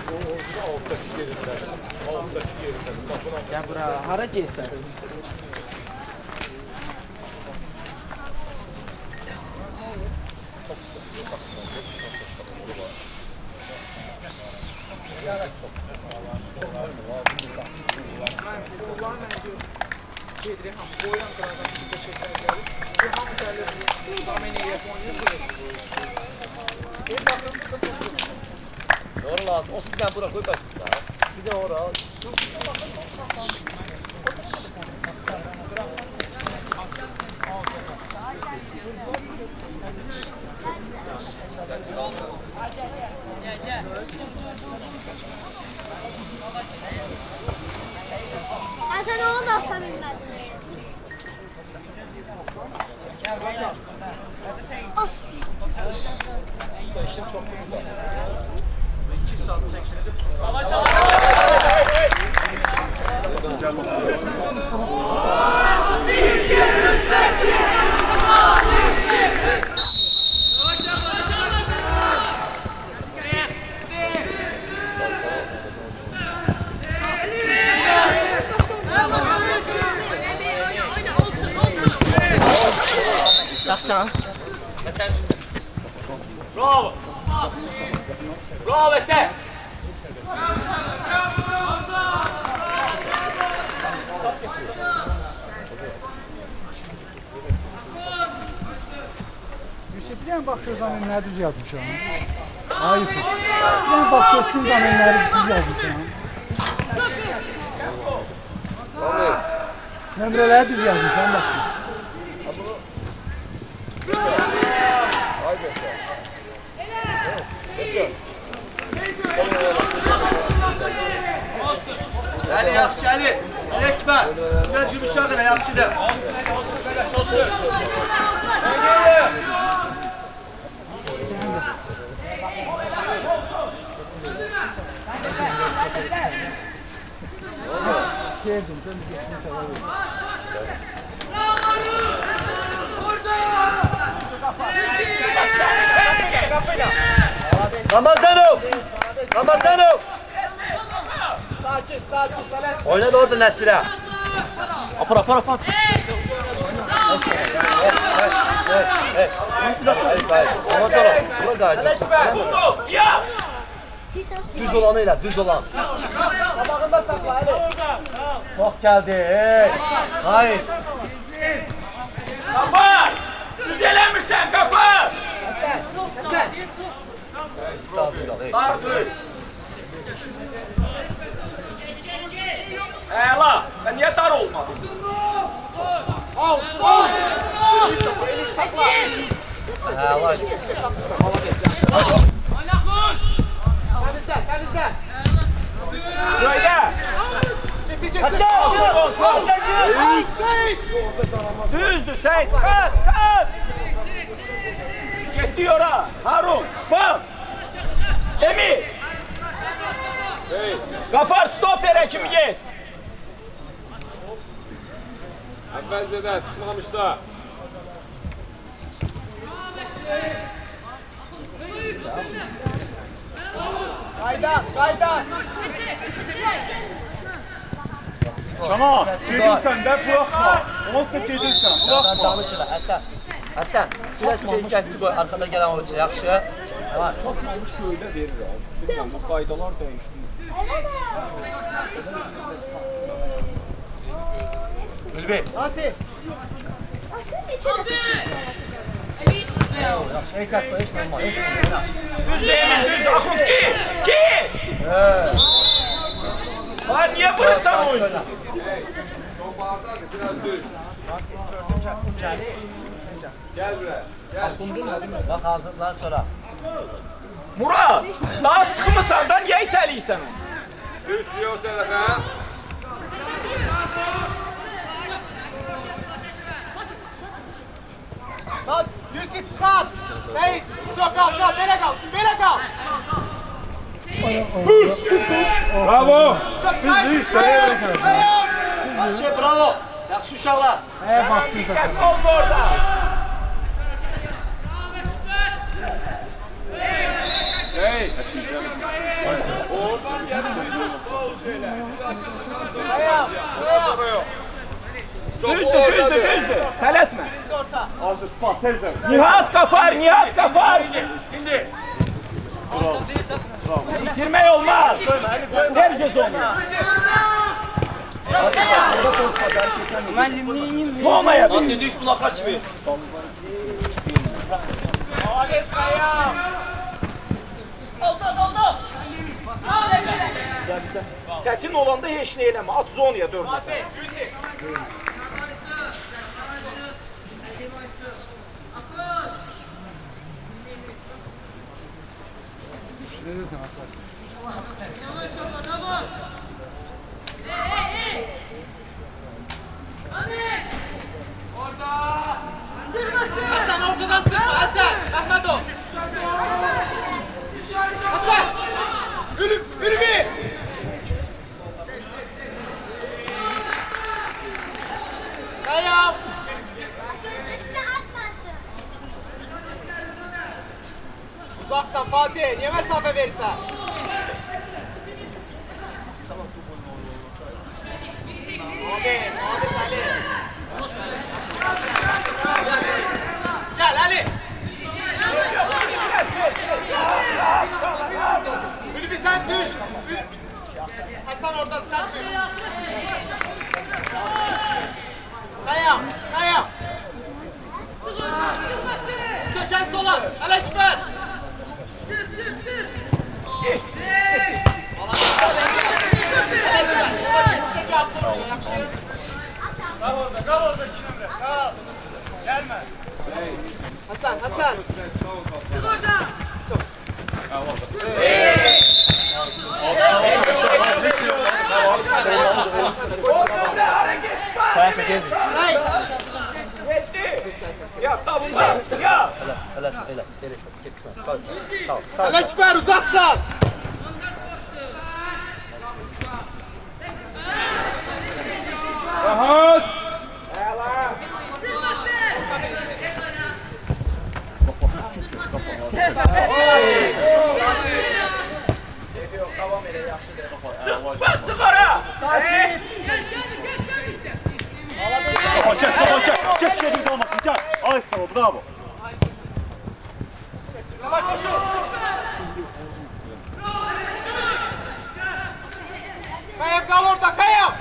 Alttaki yerinden. Alttaki yerinden. Ya bura, hara geçsən? Doğru lazım. Olsun bir tane bura koy başsın daha. Bir de oraya. Sen onu da asla bilmedin. Usta işin çok güzel. 2 saat 80. Yaxşı. Sen üstüne. Bravo. Bravo Eser. Bir dənə baxıyor zamenləri düz yazmışam. Ha Yusuf. Bir dənə baxıyorsun zamenləri düz yazmışam. Nömrələri düz yazmışam bak. Ali yaxşı Ali. Ekber. Biraz yumuşak hele yaxşıdır. Çevirdim. Dön bir geçsin tavalı. Ramazanov. Ramazanov. Sakin. Oyna da orada Nesire. Apar. Ramazanov. Bura gayet. Düz olanıyla, düz olan. Qabağında saxla Ali. Çok geldi. Hayır. Kafa! Düz eləmirsən, kafa! Həsən. Dar düz. Əla, ben niye dar olmadım? Al. Elik saxla. Var. Təmizlə. Buraya! Hasan! Düzdür, ses, kaç! Gitti ora, Harun, spam! Emir! Gafar stopere kimi git! Əvvəlcədə çıxmamış da. Qayda. Tamam. Gedirsən də buraxma. Olsa gedirsən, buraxma. Danış elə Həsən. Həsən, siləsi ki, gəldi qoy arxada gələn oyuncu yaxşı. Var. Çıxmamış göydə verir abi. Bilməm, bu qaydalar dəyişdi. Ülvi. Nasıl? Şey katma, hiç olmaz. Düzdür Emin, düzdür, Ahmet git! Lan niye vurursan oyuncu? Çok bağırdadır, biraz düz. Gel buraya. Gel. Bak hazırlar sonra. Murat, daha sıxmısan da niye itəliysən onu? Sürüşüyor o tarafa. Bas, Yusuf çıxar. Seyit, sokaqda, belə qal. Bravo. Düz, Şey bravo. Yaxşı uşaqlar. baktın zaten. Diqqət oldu orada. Hey. Oradan gel. Kaya. Düzdür. Tələsmə. Orta. Azı pas Sercan. Nihat Qafar. İndi. İtirmək olmaz. Sergez onu. Zonaya bir. Nasıl düş buna kaç ver? Ales Kaya. Çətin olanda heç nə eləmə. At zonaya 4 dəfə. Fatih. Yusuf. Ne diyorsun Hasan? Hasan ortadan çıkma Hasan. Ahmetov. Hasan. Ülvi. Kaya. Gözünü açma açın. Uzaksan Fatih. Niye mesafe verirsen? Abi Salih. Gel Ali. Ülvi sen düş. Hasan oradan sen düş. Kaya. Söken sola. Aleşber. Hasan. Ya tabundan. Ya. Sağ. Aleşber uzaksan. Rahat. Çıkara. Sakin. Çek şekilde olmasın. Gel. Ay sana bravo. Bak koşun. Kayıp kal orada kayıp.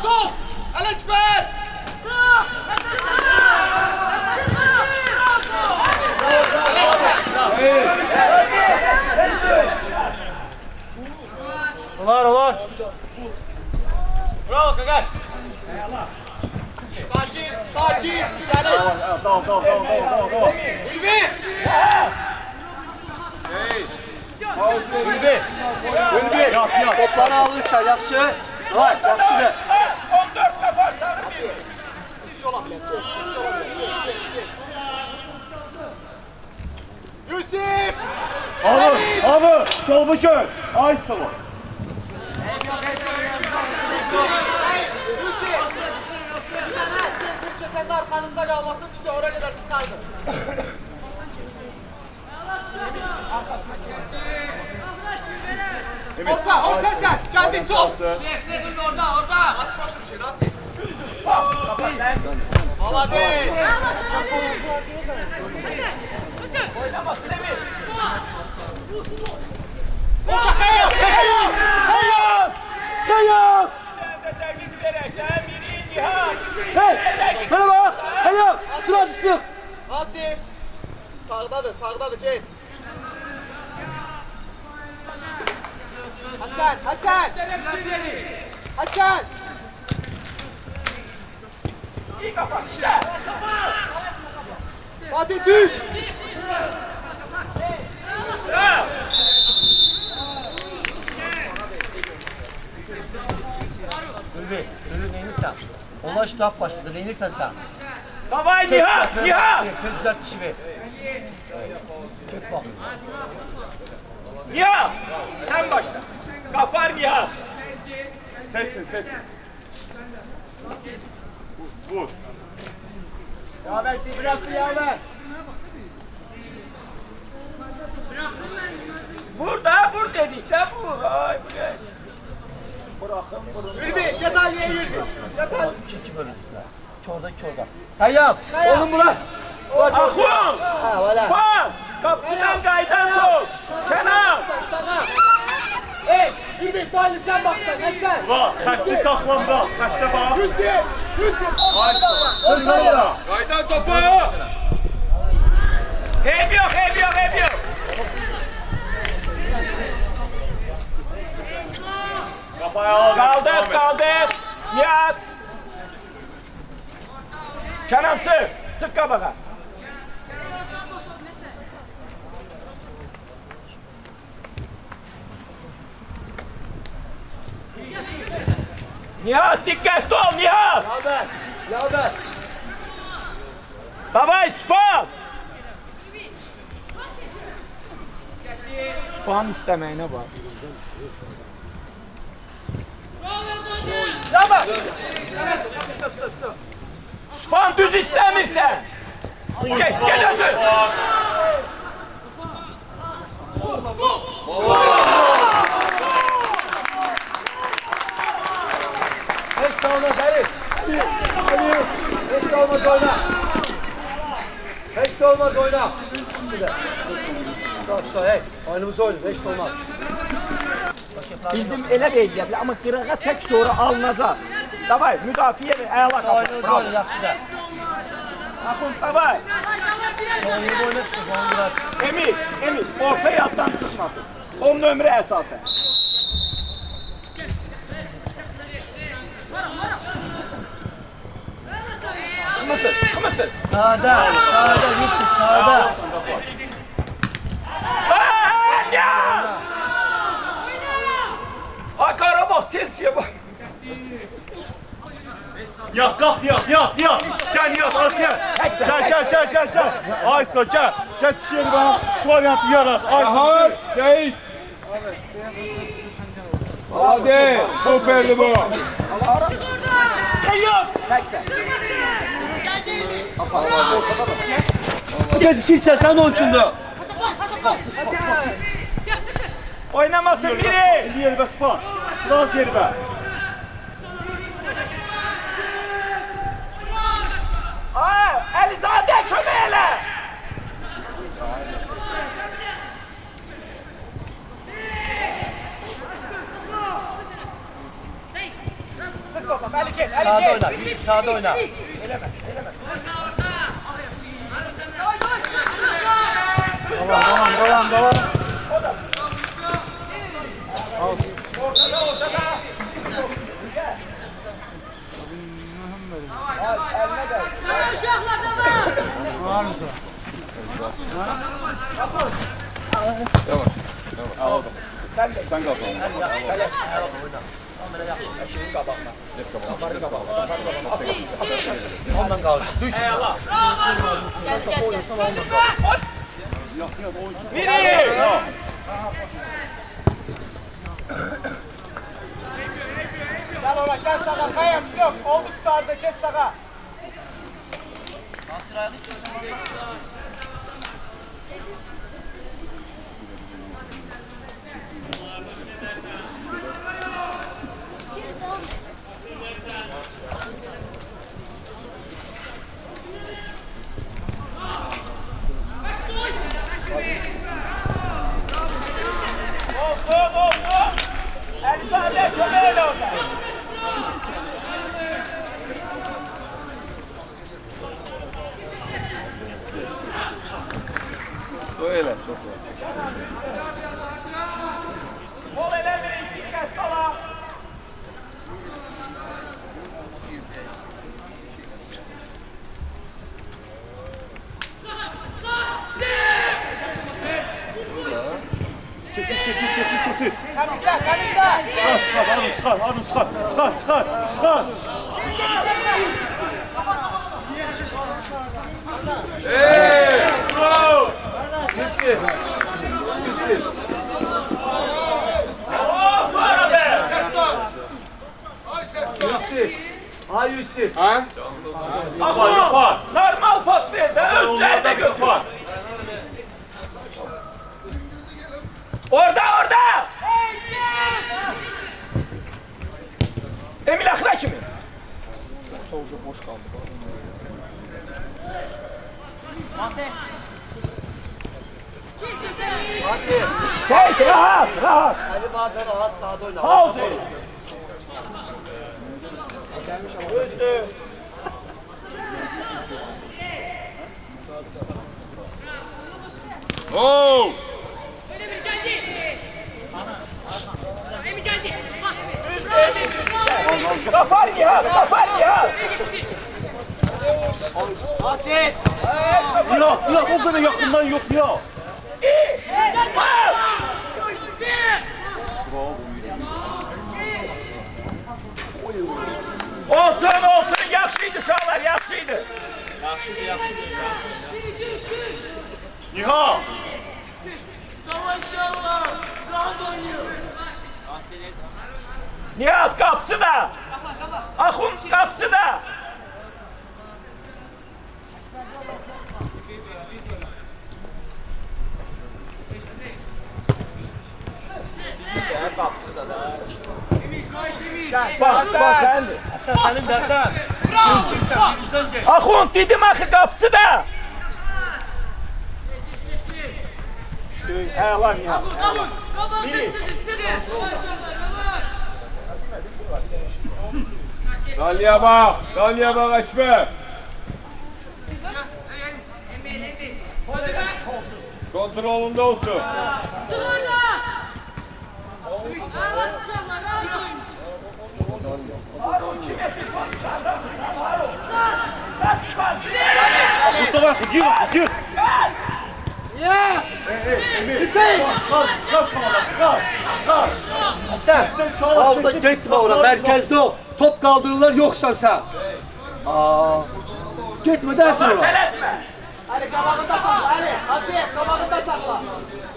Sol. Aleşber. Olar. Bravo Kagaş. Sakin. Güzel. Tamam. Ülvi. Ülvi. Yap. Toplarını alırsa yaxşı. Vay, yaxşı be. 14 defa çağırıyor. Yusuf. Abi. Solbu kör. Ay sana. Yusuf. Sen de arkanızda kalmasın. Pisi oraya kadar çıkardı. Orta sen. Kendi sol. Orada. Nasıl başlı bir şey? Nasıl? Hadi. Oynaması değil mi? Orta kayıp. Kayıp. Teknik vererek. Emiri Nihat. Hey, sana bak. Kayıp. Sırası sık. Nasıl? Sağdadır. Gel. Hasan. İyi kapat işte. Fatih düş. Ya. Ülvi neymişsen? Onlar şu laf başladı. Neymişsen sen? Davay Nihat. Güzel kişi ver. Tek bak. Nihat. Sen başla. Gafar Nihat. Seçsin. Vur. Yaver bırak Yaver. Burada vur dedik de vur. Ay buraya. Bırakın vurun. Yürü Cetal yürü. Cetal. 2 bölüntüler. Orada 2 orada. Tayyam. Oğlum Murat. Akun. Ha valla. Span. Kapısından kaydan top. Kenan. Sana. Hey, yürü Talih sen baksan Hasan. Ulan xətti saxlamda. Xəttə bax. Hüsnü. Sırtında. Kaydan topu. Hep yok, hep yok, hep yok. Kafaya al. Kaldır, kaldır. Nihat. Kenan çık. Çık kabağa. Nihat dikkatli ol Nihat. Yaver. Yaver. Davay Span. Span istemeyine bak. Yaver. Span düz istemirsen. Gel özür. Hiç de olmaz Elif. Hiç de olmaz oyna. Hiç de olmaz oyna. Şimdi de. Çok hey. Oyunumuzu oynayın. Hiç de olmaz. Bildim elə də eləyə bilər, amma qırağa çək sonra alınacaq. Davay, müdafiə və əla qapı. Oyunumuzu oynayın. Yaxşı da. Akun, davay. Oyunu oynasın. Oyunu Emir, orta yaddan çıxmasın. 10 nömrə əsasən. Sıxmısınız. Sağda. Sağda. Yusuf. Sağda. Ya! Ay Qarabağ, Chelsea'yə bax. Yat, qalx, yat. Gəl, yat, arkaya. Gəl. Aysa, gəl. Gəl, çiğeri bana şu variantı yarat. Aha, Seyit. Hadi, süperdi bu. Yok. Təksə. Gecikirsə sən onun üçündə. Oynamasın biri. İndi yeri bəs bax. Şurası yeri bəs. Əlizadə kömək elə. Sağda oyna. Yusuf sağda oyna. Devam. Var mısın? Sen kal sonra. Ondan kalsın. Düş. Biri. Gel ola gel sağa kayam yok. Oldu tutardı geç sağa. Olsun. Əlizadə kömək elə orada. Öyle çok var. Ol eləmirik, diqqət qala. Kesin. Temizle. Çıkar. Bravo. Yusuf. Oh, para be. Yusuf. Ay Yusuf. Ha? Yapar. Normal pas ver de özlerine götür. Yapar. Orada orada. Emil Akla kimi? Soğucu boş kaldı. Çek rahat rahat. Ali Bahadır rahat sağda oyna. Pauze. Oh! Kafar ya, kafar ya. Ya o kadar yakından yok ya. Olsun olsun, yaxşıydı uşaqlar, yaxşıydı. Niha! Nihat qapısı da. Axund qapısı da. Bak səndir. Sen senin desen. Axund dedim axı qapısı da. Əla Nihat. Dalya bak. Dalya bak Eşber. Kontrolünde olsun. Mustafa gir. Sen altta geçme ona, merkezde ol. Top kaldırırlar, yoksan sen. Aa, gitme dersin ona. Tələsmə. Ali kabağında sakla Ali. Hadi kabağında sakla.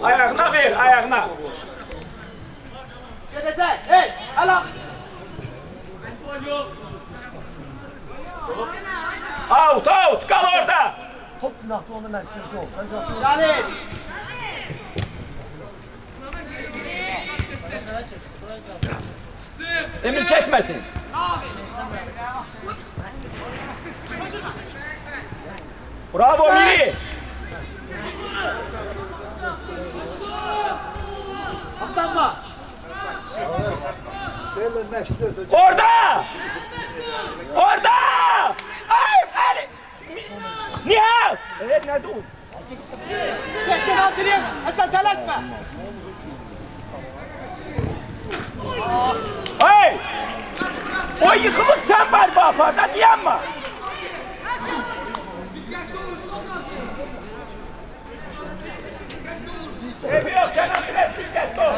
Ayağına ver, ayağına. Gedecek. Hey. Ala. Out, out, kal orada. Top cinahlı ona merkezde ol. Ali. Emil keçməsin. Bravo Miri. Atlanma. Orada. Orada. Ay, Ali. Nihat. Evet, nerede o? Çektin Azri'ye. Hasan telaşma. Hey. O yıkılıp sen var bu aparda diyenme. Evi yok canım, dikkatli ol.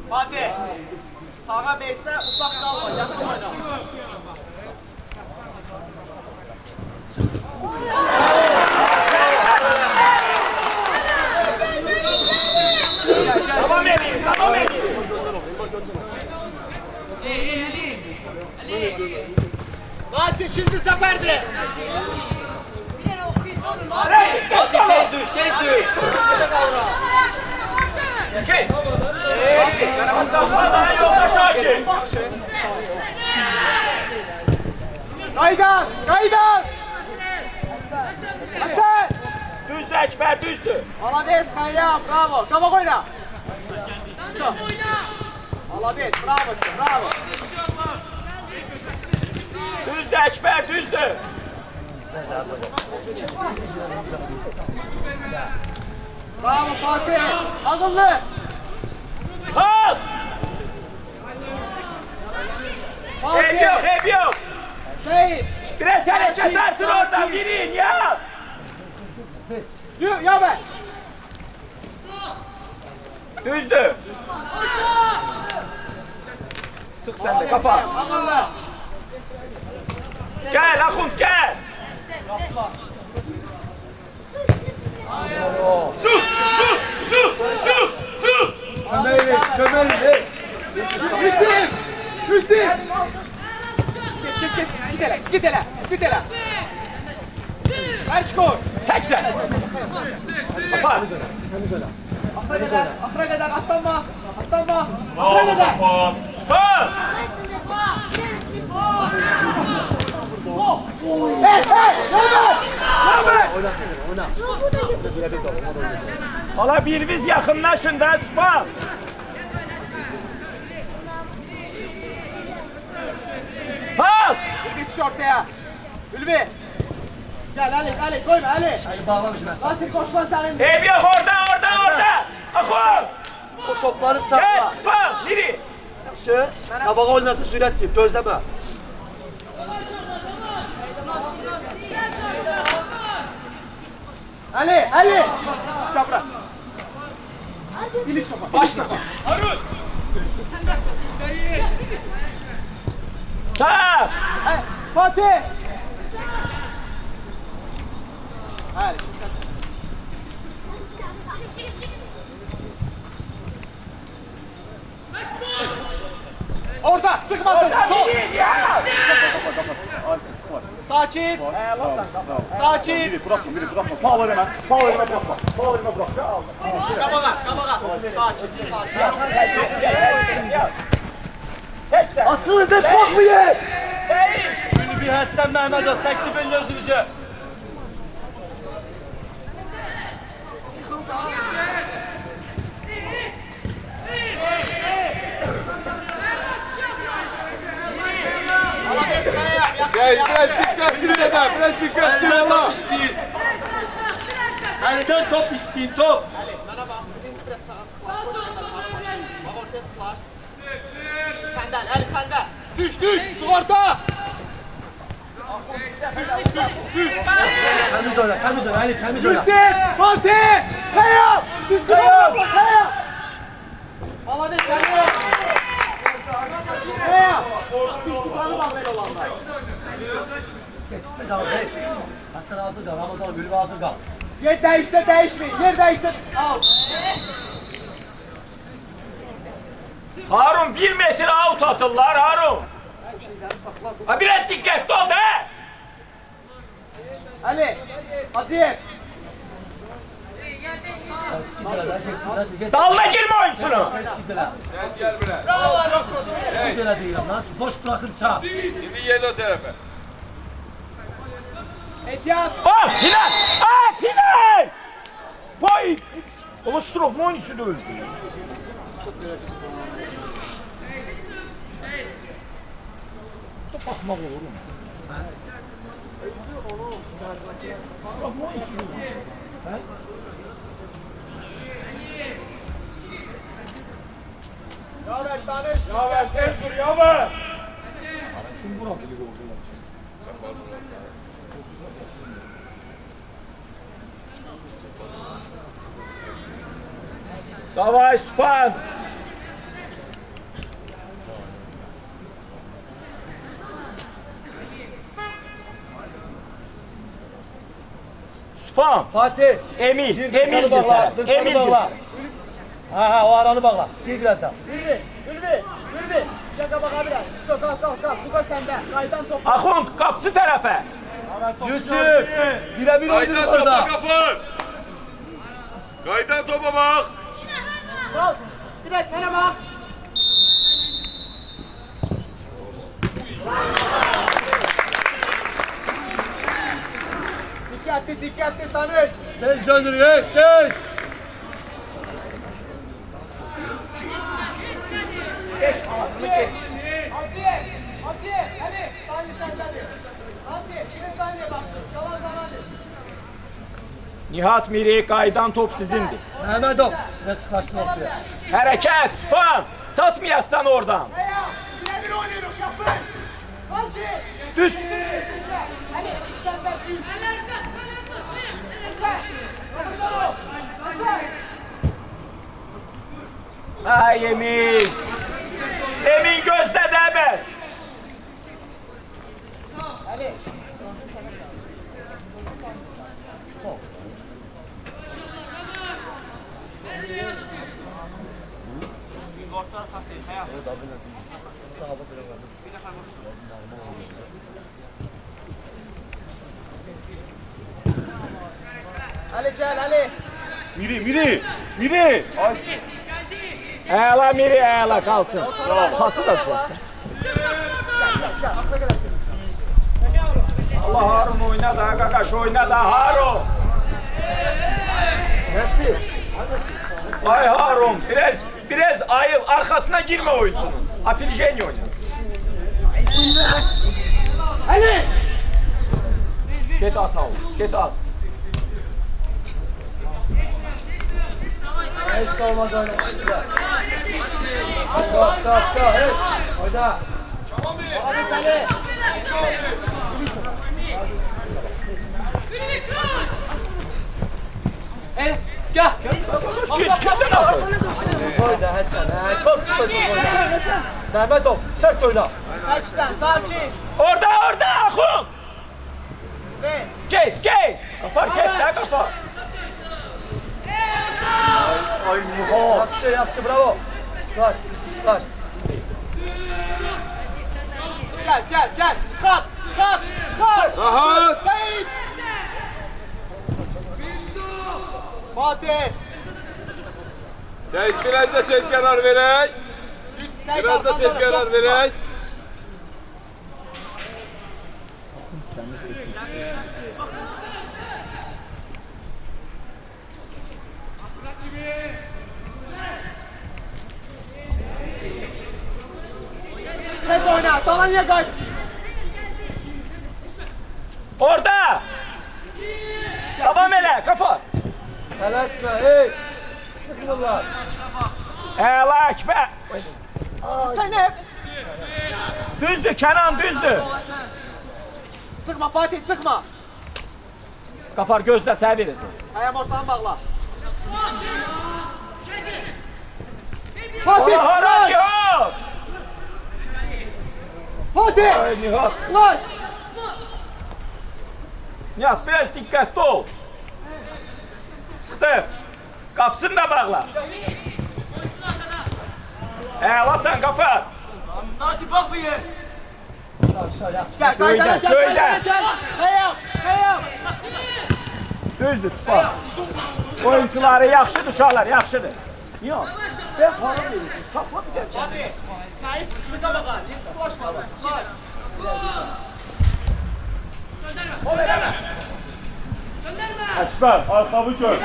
Hadi. Sağa verse uzak kalma. Yakın oyna. Tamam Emir, tamam Emir. Gaz ikinci seferde. Nasıl tez düş, tez düş. Geç. Saflardan yolda Şakir. Kaydan. Kaydan. Hasan. Düzdü Eşber, düzdü. Alades Kayra. Bravo. Kabak oyna. Alades. Bravo. Bravo. Düzdü Eşber, düzdü. Bravo Fatih. Adımlı. Pas. Ev Fatih. yok, ev yok. Seyit. Biraz hareket artır oradan, girin ya. Yürü. Ya be. Düzdü. Sık sen de kafa. Adımlı. Gel Akund gel. Su! Su! Su! Su! Su! Kömeğini, kömeğini. Hüsnü! Hüsnü! Çek, skitele. Ver skor. Təksən. Apar. Afra kadar atlanma. Bravo baba. Süper. Oynasın, oyna. Ala biriniz yaxınlaşın da süper. Pas. Git şu ortaya. Ülvi. Gel Ali koyma Ali. Hadi bağlamış ben. Nasıl koşma senin. Ev yok orada. Akıl. O topları Gel sakla. süper. Niri. Şu, kabağa oynasın sürat deyip, gözleme. Ali. Çapra. İliş topa. Başla. Sağ. Fatih. Hadi. Orta sıkmasın. Sol. Sakin. Sakin. Bırakma. Power hemen. Bırakma. Kabağa. Sakin. Təksən. Atılın da top mu ye? Değiş. Ünlü bir Həsən Məhmədov təklif edin özünüzü. Biraz dikkat. Əldən top istəyin. Əldən top istəyin, top. Bana bak. Biraz sağa sıklaş. Bak ortaya sıklaş. Senden. Ali senden. Düş. Sigorta. Təmiz oyna, Ali, təmiz oyna. Fatih. Kaya. Düştü. Kaya. Alamet Kaya. Düştü. Kanı bak böyle olanlar. Geçitdə qal, hey. Həsən hazır qal, Ramazan Ülvi hazır qal. Yer değişmeyin. Yer değiştir. Al. Harun 1 metre out atırlar Harun. Ha biraz dikkatli ol da. Ali. Aziz. Dalına girme oyuncunu. Belə deyirəm, nasıl boş bırakırsa. Etiyaz. Final. Final. Vay. Ola ştrofun oyuncusu da öldü. Bakmak olur mu? Ştrofun oyuncusu da öldü. Yaver Tanış. Tez dur yaver. Давай, Süpan. Süpan. Fatih. Emil. Bir Emil kanı bağla, getir. bir Emil kanı bağla. getir. Ha, o aranı bağla. Gir birazdan. Ülvi. Şaka bak abi. Kalk. Bu da sende. Kaydan top. Ahund kapçı tarafa. Yusuf. Birebir oynayın orada. Kaydan topa bak. Al. Biraz bana bak. Dikkatli Tanış. Tez döndürüyor, tez. 5 altını geç. Hadi. Tanış sendedir. Hadi. Şimdi saniye bak. Yalan zamanı. Nihat Miri qaydan top sizindir. Məhmədov. Ne sıklaştın ortaya. Hərəkət, Süpan. Satmayassan oradan. Birebir oynuyoruz. Yapın. Hadi. Düz. Ali. Sen de büyük. Ay Emin. Emin gözdə dəməz. Ali gel Ali. Miri. Ay. Əla Miri, əla qalsın. Pası da tutaq. Allah Harun oyna da, qaqaş oyna da Harun. Merci. Ay Harun, biraz ayıl, arkasına girme oyuncunun. Apiljenyi oyna. Hadi! Get at al, get at. Hiç olmaz oyna. Stop. Hey. Oyna. Abi Ali. Gel. Kesin atın. Oyna Hasan. Çok kısa oyna. Mehmetov sert oyna. Pakistan sakin. Orada, Akun. Ve Gel. Kafar, gel, ne kafar. Ay Muha. Yaptı bravo. Slash. gel. Çıkart. Rahat. Seyit. Fatih. Seyit biraz da tez karar verək. Seyit Biraz da tez karar verək. Tez oyna. Talanya kaç. Orada. Devam elə, kafar. Tələsmə. Hey. Sıkmırlar. Əla Əkbər. Sen ne? Düzdür Kenan, düzdür. Sıkma Fatih sıkma. Kafar gözlə sənə verəcək. Ayağım ortadan bağla. Allah haram yok. Fatih. Ay Nihat. Lan. Nihat biraz dikkatli ol. Sıxdır. Qapısını da bağla. Əla sən Qafar. Nasip bak bir yer. Gel. Köydə. Hayal. Düzdür, tutaq. Oyuncuları yaxşıdır, uşaqlar, yaxşıdır. Nihat, ben xanım verirdim, saxla bir dəqiqə. Fatih. Sahip sıkıda bakar. Hiç sıkılaşma. Sıkılaş. Sol eləmə. Əkbər, arxamı gör.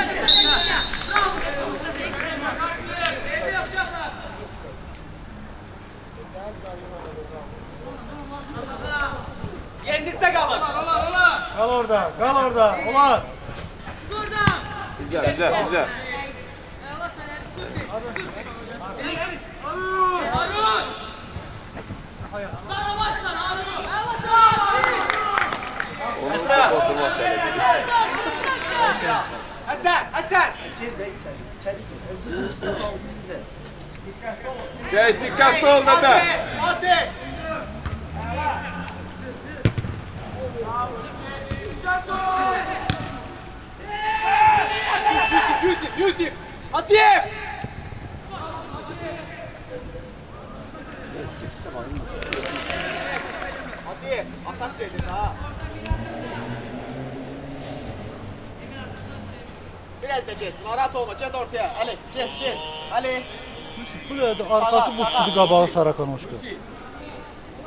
Yerinizde kalın. Qal orada. Ulan. Bizdə. Hasan. Seyit dikkatli ol da. Fatih. Yusuf. Atiyev. Atiyev. Atak geldi daha. Biraz da get. Rahat olma. Get ortaya. Ali. Get. Ali. Bu da arkası bu tutudu qabağı Sarakan Oşku.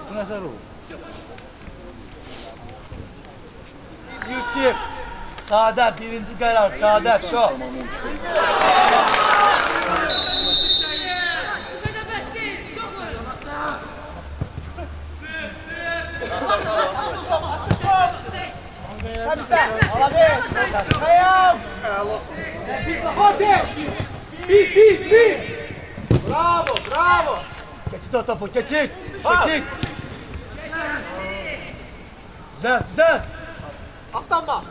Bu nətər olur? Yusuf. Sade. Birinci karar. Sade. Şu. Temizle. Alabilir. Kayam. Fatih. Bir. Bravo. Geçit o topu. Geçit. Güzel. Atlanma.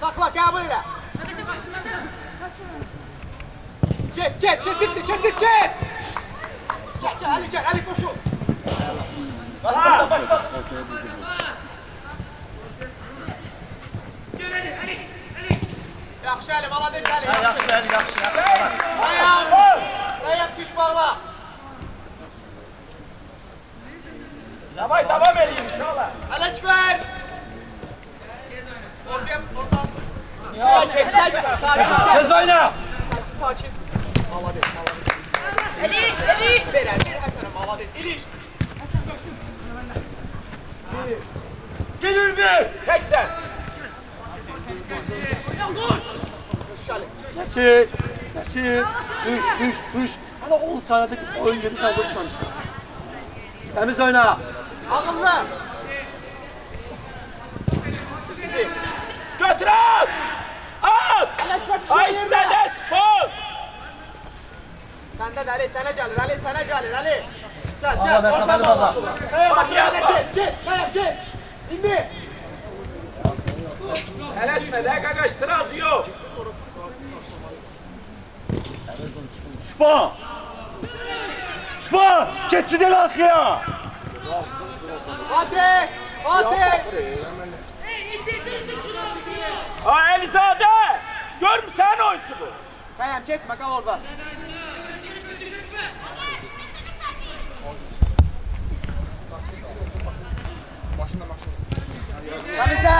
Sakla gel buraya. Get. Gel Ali koşun. Yaxşı Əli, malades Əli. Yaxşı, yaxşı. Ayağım. Ayağım düş bağla. Davay, devam edin inşallah. Əli Ekber. Ortaya, oradan. Ya, çekmek. Tez oyna. Sakin. Malades, malades. Əli. Ver Həsənə, malades. İliş. Gel Ülvi. Tek sen. Nasıl? Nasıl? Düş. Hala 10 saniyede oyun girdi sen konuşmamışsın. Temiz oyna. Ağızlı. Götür at. At. Əli Ekber Ay düşür işte yerine. de spor. Səndə də Əli, sənə gəlir, Əli, sənə gəlir, Əli. Gəl, Baba, ben sana dedim baba. Bak, gel. İndi. Eleşmede kakıştıraz yok. Spa! Spa! Keçidin arkaya! Hadi. Ha Elizade. Görmüsən oyuncu bu. Kayam çekme, kal orada. Temizle.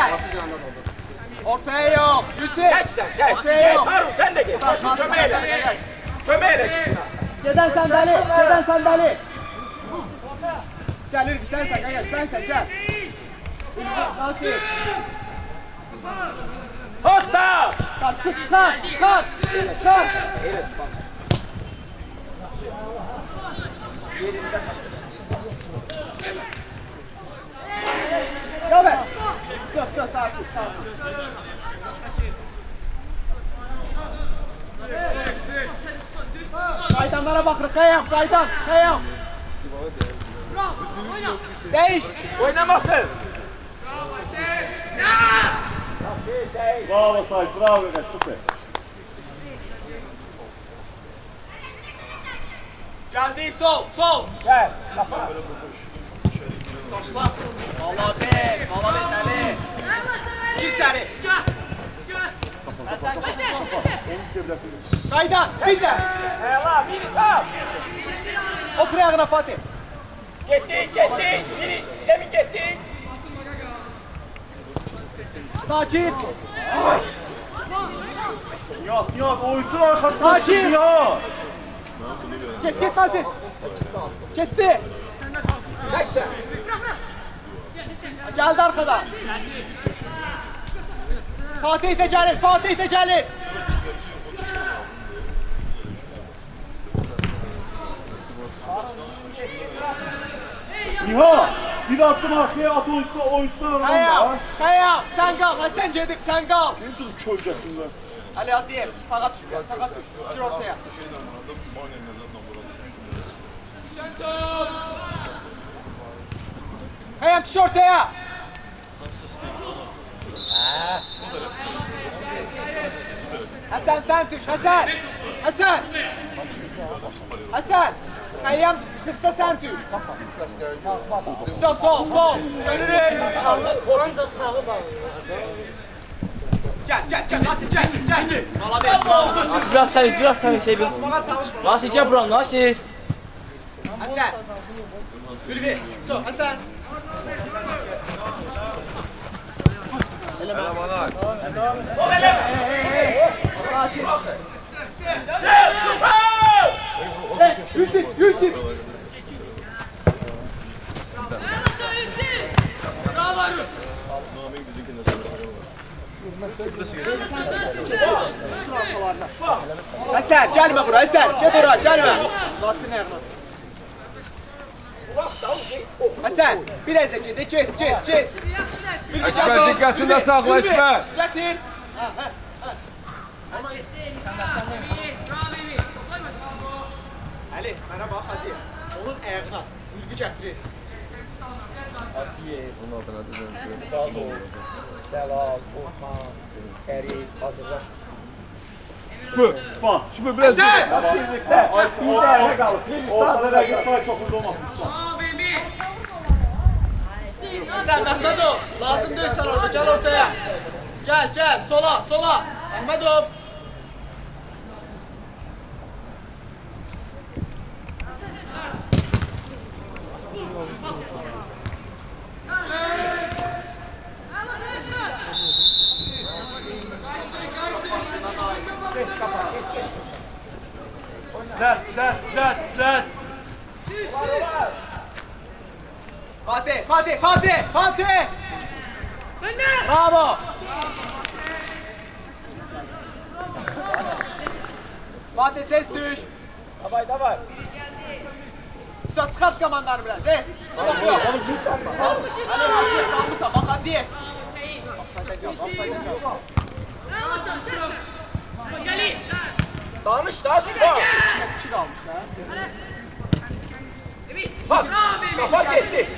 Ortaya yok. Yusuf. Geç sen geç. Ortaya Geç yok. Harun sen de geç. Çömeyle. Çömeyle gitsin. Geden sandalye. Gel Ürgü sen gel. Nasıl? Posta. Çıkar. Gel be. Sakin. Kaydanlara bakır, kayam. Değiş. Oynamasın. Bravo Sait, bravo Mehmet, süper. Geldi sol. Gel. Kafa. Malades Ali. Gir içeri. Kaydan, bir de. Ela biri tam. Otur ayağına Fatih. Gitti. Biri. Demin gitti. Sakin. Nihat, oyuncusun arkasına Sakin. çık Nihat. Geç Nazir. Geçti. Geç sen. Geldi arkadan. Fatih de Celil. Nihat, bir adım arkaya at oyuncular arasında. Kaya, sen kal. Hasan Gedif, sen kal. Bir dur kölgesinde. Ali Hatiyev, sağa düş biraz, Gir ortaya. Kayam düş ortaya. Hasan sen düş, Hasan. Kayam sıkırsa sen düş. Sol. Önüne. Gel. Nasıl gel. Malades. Biraz temiz şey bir. Nasıl gel buram, nasıl? Hasan. Ülvi. Hasan. Yusuf. Hasan gelme buraya Hasan. Gel oraya gelme. Nasıl ne yapma? Hasan biraz da git. Ekber dikkatinde sakla Ekber. Getir. Ali bana bak Hacı. Onun ayağına ülgü getirir. Bunun adına dedim. Selal, Orhan, Eri, hazırlaş. Spa, süper biraz. Hasan! Birlikte. Bir tane kalıp. Ortada da bir Sait çok hızlı olmasın. Gel Mehmetov. Lazım değil sen orada. Gel ortaya. Gel. Sola. Mehmetov. Zət. Fatih. Bravo. Fatih tez düş. Davay. Güzel çıkart kamanları biraz. Onu gizli atma. Hadi Hatice kalmışsa bak Hatice. Offside'den cevap. Danış da Sübhan. 2 kalmış ha. Bak. Kafa gitti.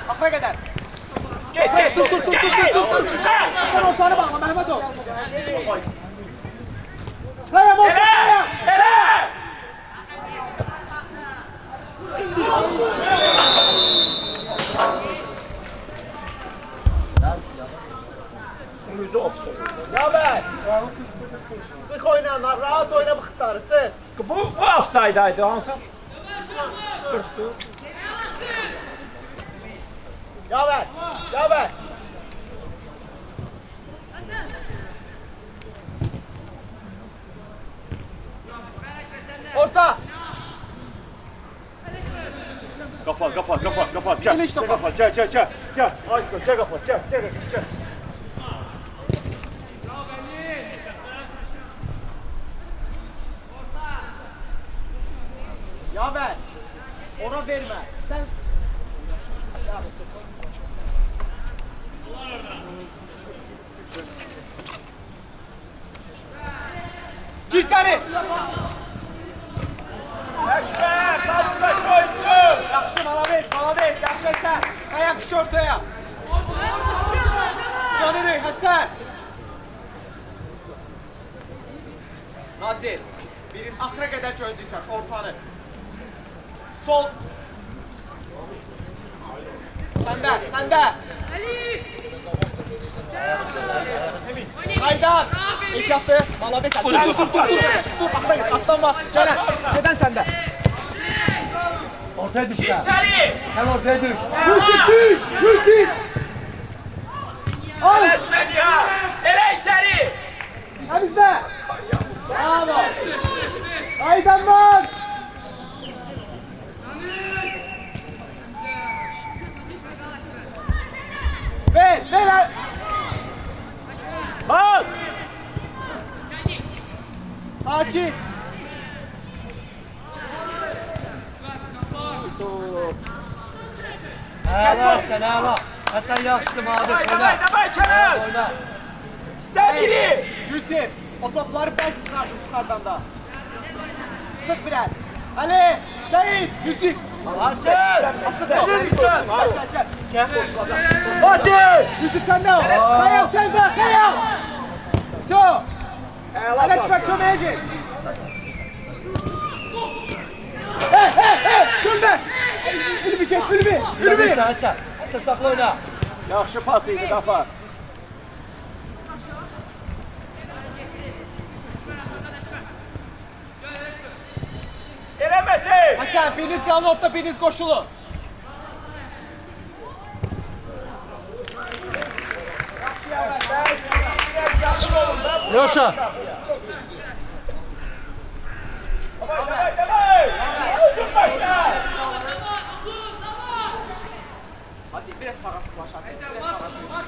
Akra kadar. Get. Dur. Sen ortanı bağla Mehmetov. Ele. Yüzü ofisi. Ya ben. Sık oyna, rahat oyna bu kıtları, sık. Bu offside'aydı hansı? Ya ben. Orta. Kapat. Gel. Gel işte bak. Kapat. Gel. Ayso, gel kapat. Gel. Ya ben. Ona verme. Sen. Gir içeri. Seçme. Kadınla çoysun. Yaxşı, malades. Yaxşı sen. Ayak iş ortaya. Canırı, Hasan. Nasir. Birin axıra kadar çözdüysen ortanı. Sol. Sende. Haydar. İlk yaptı. Malades. Dur. Axıra git. Atlanma. Gelen sende. Ortaya düş ya. İçeri. Sen ortaya düş. Yusuf. Al. Resmen ya. Ele içeri. Ha bizde. Bravo. Haydan var. Ver. Bas. Sakin. Hala. Hasan yaxşıdır, Madis. Davay Kenan. Oyna. İster giri. Yusuf. O topları ben çıkardım yukarıdan da. Sık biraz. Ali. Sait. Yusuf. Hasan. Gel. Fatih. Yusuf sende o. Kayal sende. Kayal. So. Hala çıkar çömeye gir. Hey. Gönder. Ülbü çek. Ülbü. Hasan sakla oyna. Yaxşı pas idi Qafar. Eləməsin. Hasan biriniz kalın orta, biriniz koşulu. Yoşa. Davay. Öldür başla. Hadi biraz sağa sıklaş hadi. Biraz sağa sıklaş.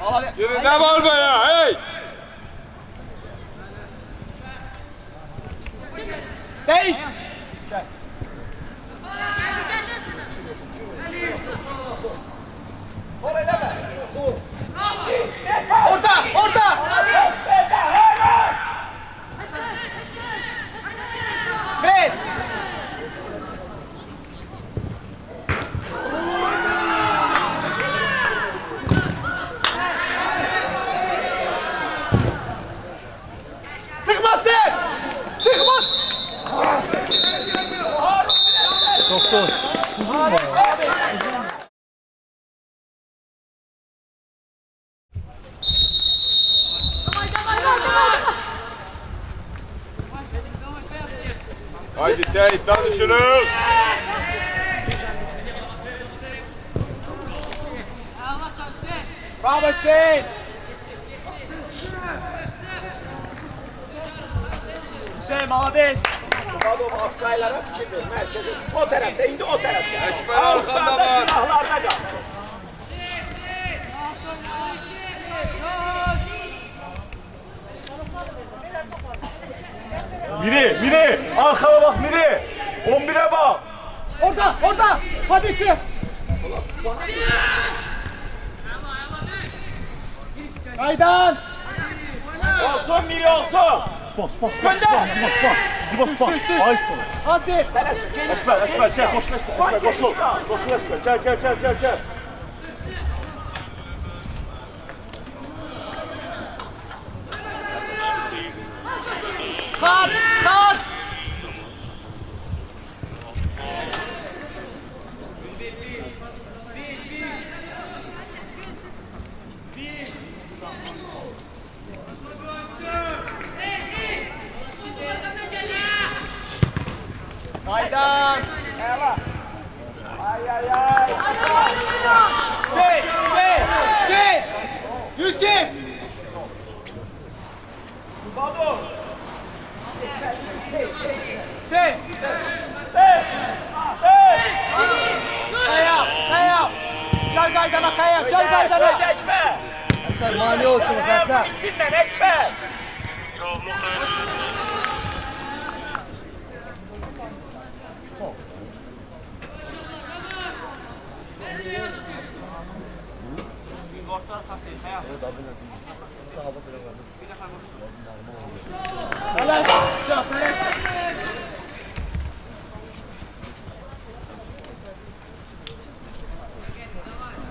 Al hadi. Ne var be ya? Hey! Değiş. Orta. Ver. Sıkmazsın. Haydi Seyit danışırız. Bravo Hüseyin. Hüseyin malades. Adam aksaylara fikir ver. Merkezi o tarafta, indi o tarafta. Ekber arkanda var. Silahlarda kal. Miri. Arkama bak Miri. 11'e bak. Orada. Hadi iki. Kaydan. Olsun Miri olsun. Spas. Ay sana. Hasip. Eşber, şey koşun Eşber, koşun Eşber. Gel. Çıkar. Kaydan. Ay. Hüseyin. Yusuf. Badu. Hüseyin. Kayap. Gel kaydana kayap. Geçme. Hasan mani olsunuz Hasan. İçinden geçme.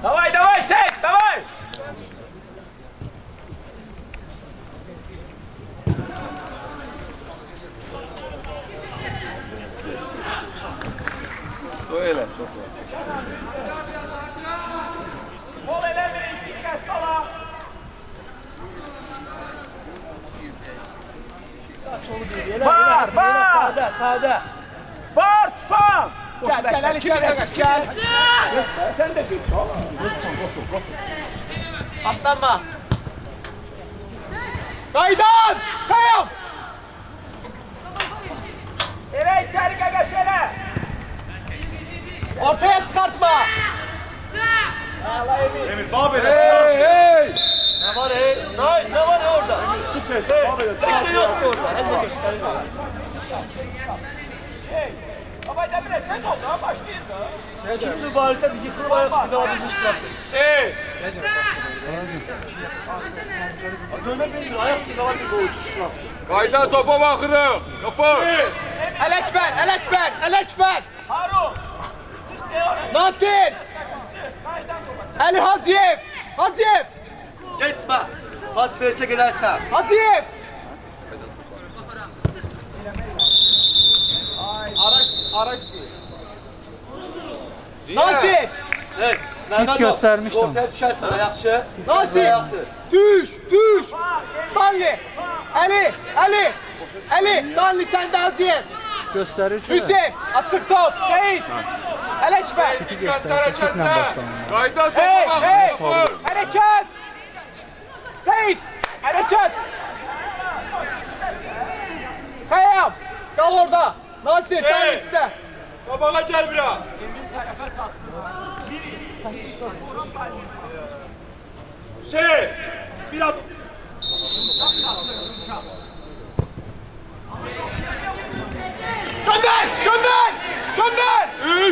Давай, Сек, давай! Öyle çok var. Bol eləmir, dikkat qala. Var. Sağda. Var, spam! Gel Ali gel. Sen de bir. Atlanma. Kaydan. Kayap. Eve içeri gagaş ele. Ortaya çıkartma. Allah emin. Emir, bak böyle. Hey. Ne var orada? İşte yok ki orada. Hem de göstereyim. Baba Demirel sen oldu ha başlayın da. Kim mübarek yıkılıp ayaküstü kalabilmiş trafiği. Hey. Döne bilmiyor. Ayaküstü kalabilmiş bu uçuş trafiği. Kayda topa bakırıq. Topa. El Ekber. Harun. Nasir. Ali Hacıyev. Gitme. Pas verse gidersen. Hacıyev. Araç değil. Nasir. Evet. Mehmet göstermiştim. Ortaya düşersen ayakçı. Nasir. Düş. Danli. Ali. Danli sende Hacıyev. Gösterirse Hüseyin. Açık top. Seyit. El Ekber. Kayda topa Hey. bakırıq. Hareket. Seyit. Hareket. Kayap. Kal orada. Nasir. Danli sizde. Kabağa gel biraz. Hüseyin. Biraz.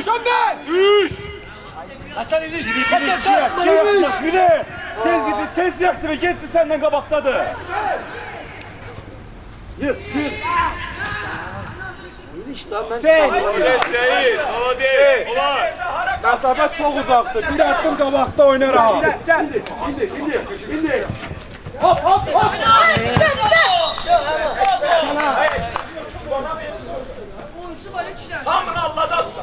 Gönder. Hasan İliş. Miri. Tez yaksı ve gitti senden kabaktadır. Yır. İliş lan ben. Seyit. Seyit. Hadi. Olay. Mesafet çok uzaktı. Bir attım kabakta oynar ha. İndi. Hop. Tamın Allah'dasın.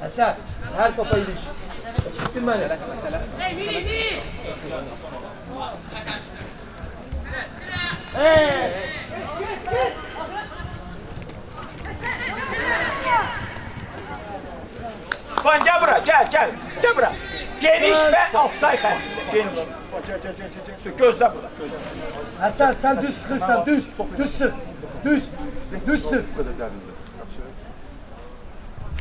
Hasan. Her topa İliş. Eşittin beni. Span gel bura, gel bura. Geniş ve offside xəttində, geniş. Gözlə bura, gözlə. Həsən, sən düz sıxırsan, düz sıx. Düz sıx.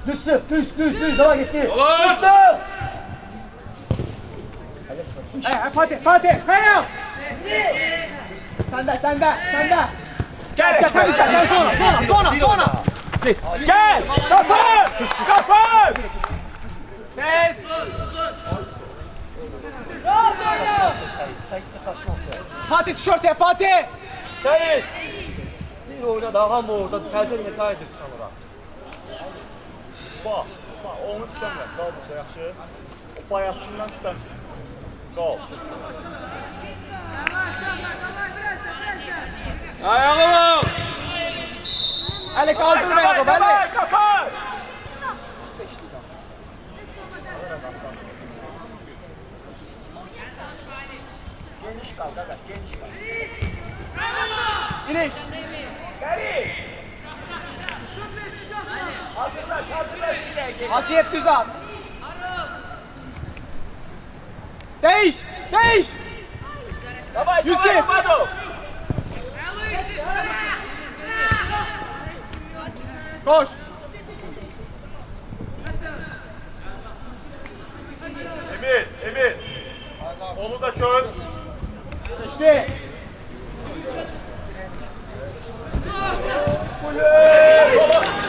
Düz sıx, düz, dava getdi. Düz sıx. Fatih, hayal! Sende! Gəl, Sonra! Gəl, qapır! Tez! Fatih düş ortaya, Fatih! Səyid. Bir oyna daha hamı orada təzən nə qayıdırsan ora. Bax, onu istəmirəm. Qal burada yaxşı. O bayaqçından istəmirəm. Qal. Ayağı! Ali kaldırma Yakup, Ali! Qapır! Geniş qal, qardaş, geniş qal. İniş! Gəlir! Hazırlaş ki. Atiyev düz at! Değiş! Davay, Yusuf! Madov! Koş! Emir. Onu da kör. İşte!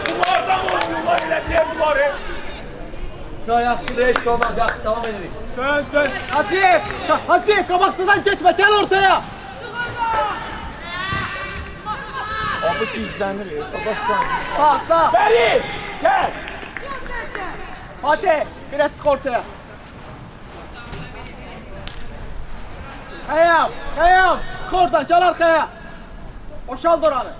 Duvardan oynuyorlar, elə duvarı. Sağ yaxşıdır, heç də olmaz, yaxşı, davam edirik. Sen! Atiyev! Kabaktadan geçme, gel ortaya! Abi sizlənir, babasın. Sağ! Bəri, gəl! Fatih! Bir çık ortaya! Kayam! Çık oradan, gel arkaya! Boşaldı oranı!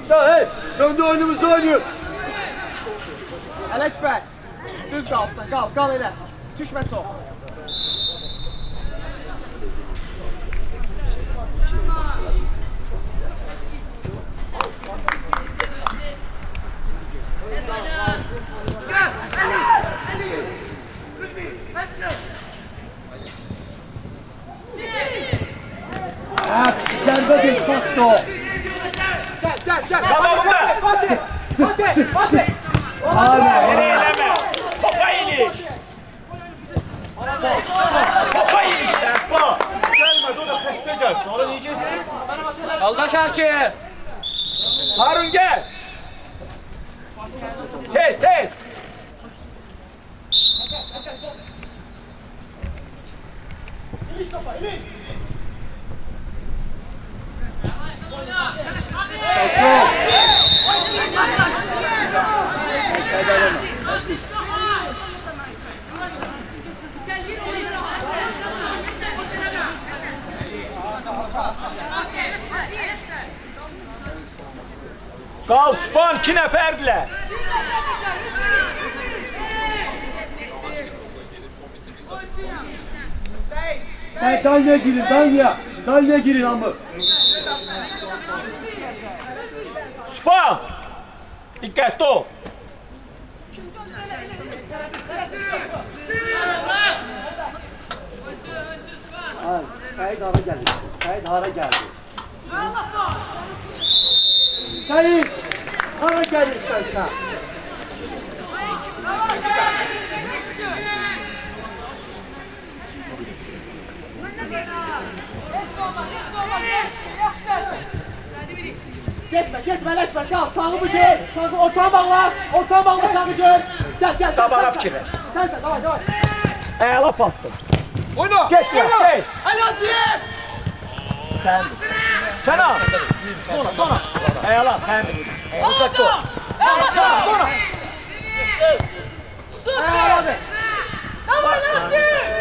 Sağ, hey. Döndü oyunumuzu oynuyor. Ələk bəy! Düz qalsan, qal elə! Düşmə çox! Zərbə değil, pasta o. Gel! Qabağında! Fatih! Nereye eləmə! Topa iniş! Topa inişlər! Bax, gəlmədi, o da xəttə gəlsin. Ora niyə gəlsin? Yolda Şakir! Harun gəl! Tez! Qal, Span 2 nəfərdirlər. Sen Dalya girin hamı. Span! Diqqətli ol. Səyid hara geldi. Səyid, hara gelirsən sen? Geçme, leşme, kal, sağımı gör! Ortağı bağla, sağı gör! Gel! Qabağa fikirləş. Sen, davay! Əla pastır. Oyna! Get! Ali Atiyev! Səndir. Kənan! Sonra! Əla, səndir. Uzakta ol. Sonra! Hadi! Davay Atiyev!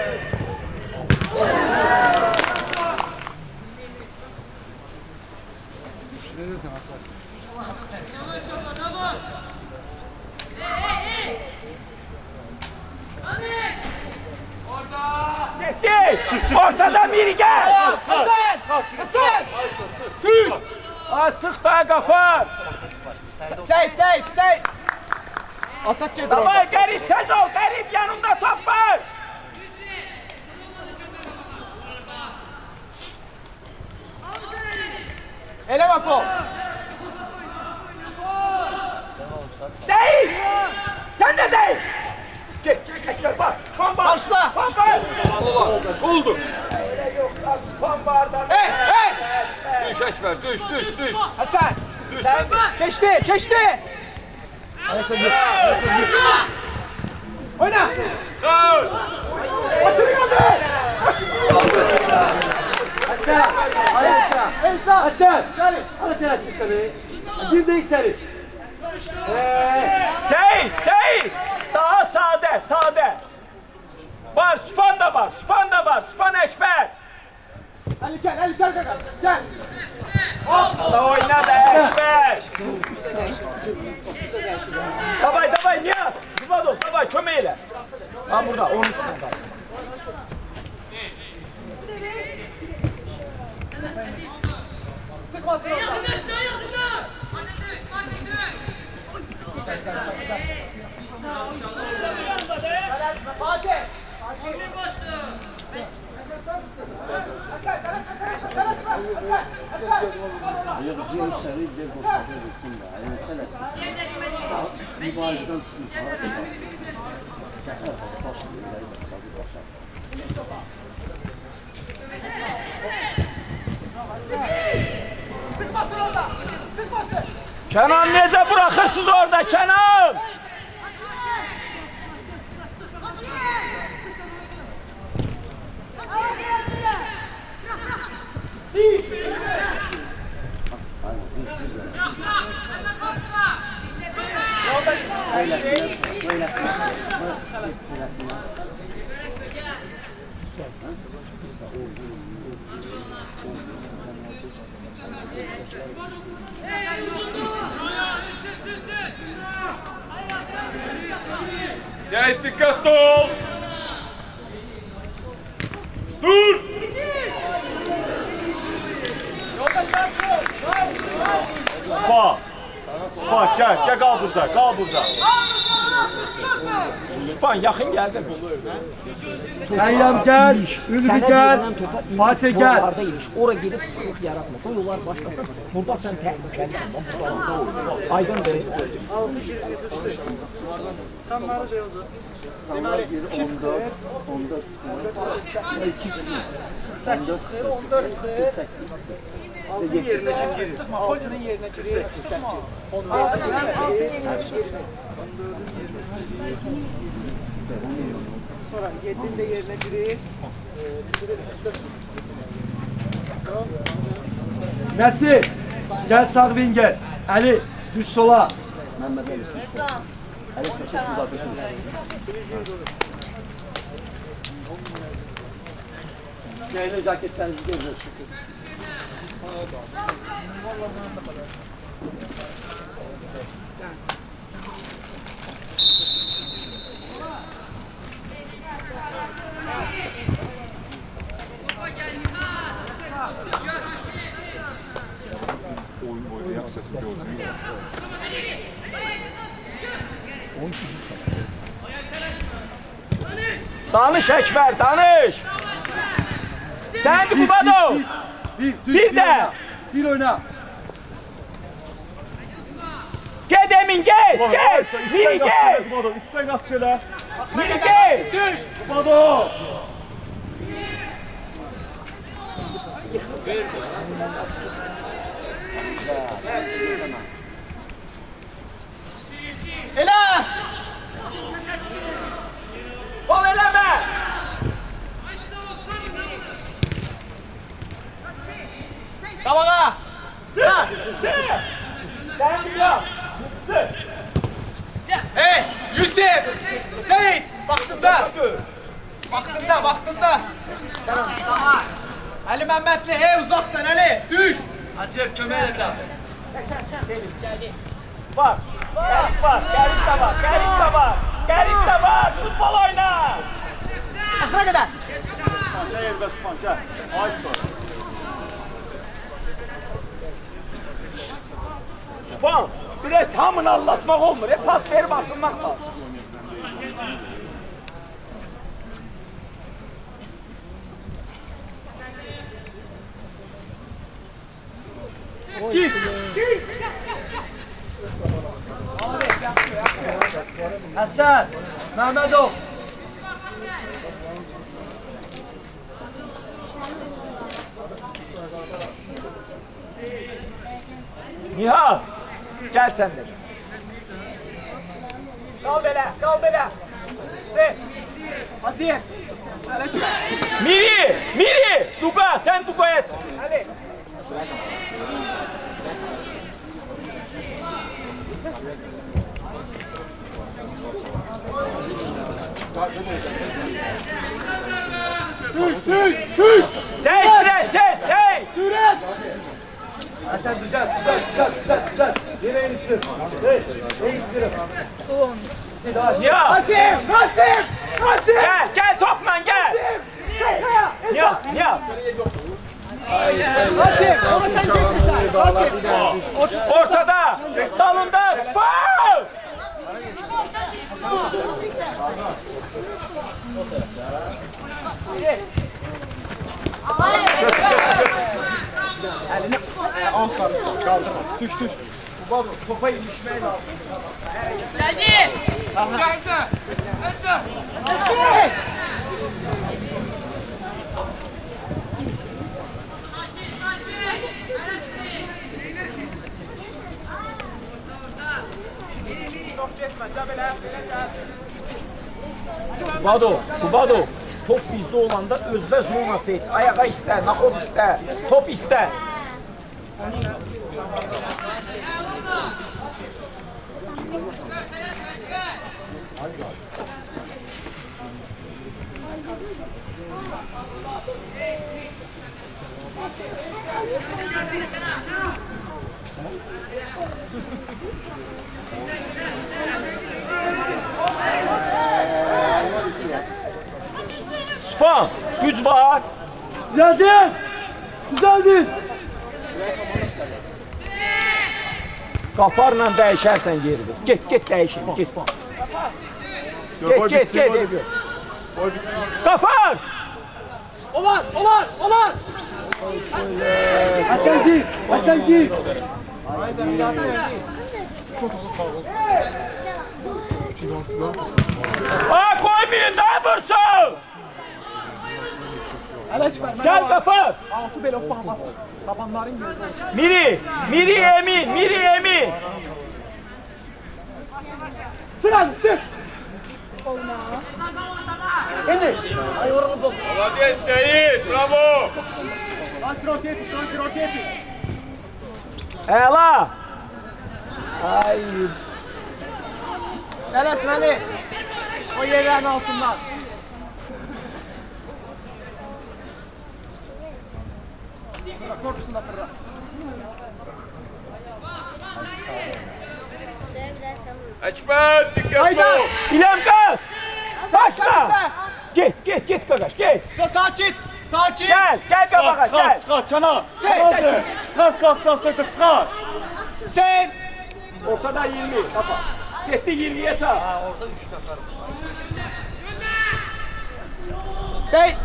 Orada! Getdi. Ortadan biri gel. Hasan! Hasan! Düş! Ay sıx da Qafar. Seyit! Atak gedir orada. Davay Qərib tez ol. Qərib yanında top var. Eləmə fol. Değiş. Sen de değiş. Geç bak. Spam var. Başla. Spam var. Oldu. Öyle yok da spam var da. Hey! Düş Eşver, düş. Hasan! Düş sen de. Geçti! Oyna! Gol! Hasan! Hadi tersi seni. Gir de içeri. Seyit. Daha sade. Var, Süpan da var. Süpan Ekber. Ali gel! Da oyna da Ekber. Davay Nihat. Zıbad ol, davay kömək elə. Ha burada, onun üstüne kal. Sıkmasın orada! Fatih! Kenan necə bırakırsınız orada Kenan? Seyit dikkatli ol. Dur. Spa, gel kal burada. Süpan yaxın gəldi. Meryem gel. Ünlü gel. Fatih gel. Orada iniş. Oraya gelip sıkıntı yaratma. Bu yollar başlatır. Burada sen tehlikeli. Aydındır. Sonra 7'nin de yerine biri. Mesih. Gel sağ winger. Ali düş sola. Yayını ceketlerinizi görüyoruz. Danış Ekber, danış. Sen Kubado. Bir de. Bir oyna. Gel Emin gel. Biri gel. İçsen kaç şöyle. Biri gel. Düş! Kubado. Ela! Fol eleme. Tabağa! Sağ! Sen bir yap. Hey! Yusuf! Seyit! Vaxtında! Vaxtında! Ali Məhmədli, hey uzaqsan Ali! Düş! Hacer kömeğe biraz. Bas. Gerif de var. Futbol oyna. Axıra qədər! Gel Elbas Xan, gel. Ay sağ. Sübhan, biraz hamını anlatmaq olmur. Pas verib açılmaq lazım. Git. Hasan, Mehmetov. Nihal, gel sen de. Kal belə, kal belə. Sen. Hadi. Miri, Miri, Duga, sen Duga'ya çık. Hadi. Sey biraz tez, sey. Hasan düzelt, düzelt. Yine insin. Hey, insin. Ya, Rasim. gel topla gel. Ya. Rasim. Ama sen çekme sen. Rasim. Ortada, dalında, spor. Düş. Topa ilişmeye lazım. Kubado, top bizde olanda özbə zonası heç. Ayağa istər, naxod istər, top istər. Sübhan, güc var. Düzeldin. Qafarla dəyişərsən yeridir. Get dəyişir, get. Get. Qafar! Olan. Hasan git. Koymayın, daha vursun! Gel Qafar! Altı belə opama. Tabanların gözü. Miri Emin. Sır. Eni. Ay oranı top. Hadi Seyit, bravo. Şansı roteti. Əla! Ay, Tələsmə Ali. O yerlərini alsınlar. Korpusunda fırla. Ekber, dikkat Haydi. ol. İlham kaç! Saçma! Git kardeş, git! Sakin. Gel kabağa, gel! Çıkar, kenar. Çıkar. Sen. Ortada 20, kafa. Gitti 20'ye çağır. Orada 3 nefer. Dey.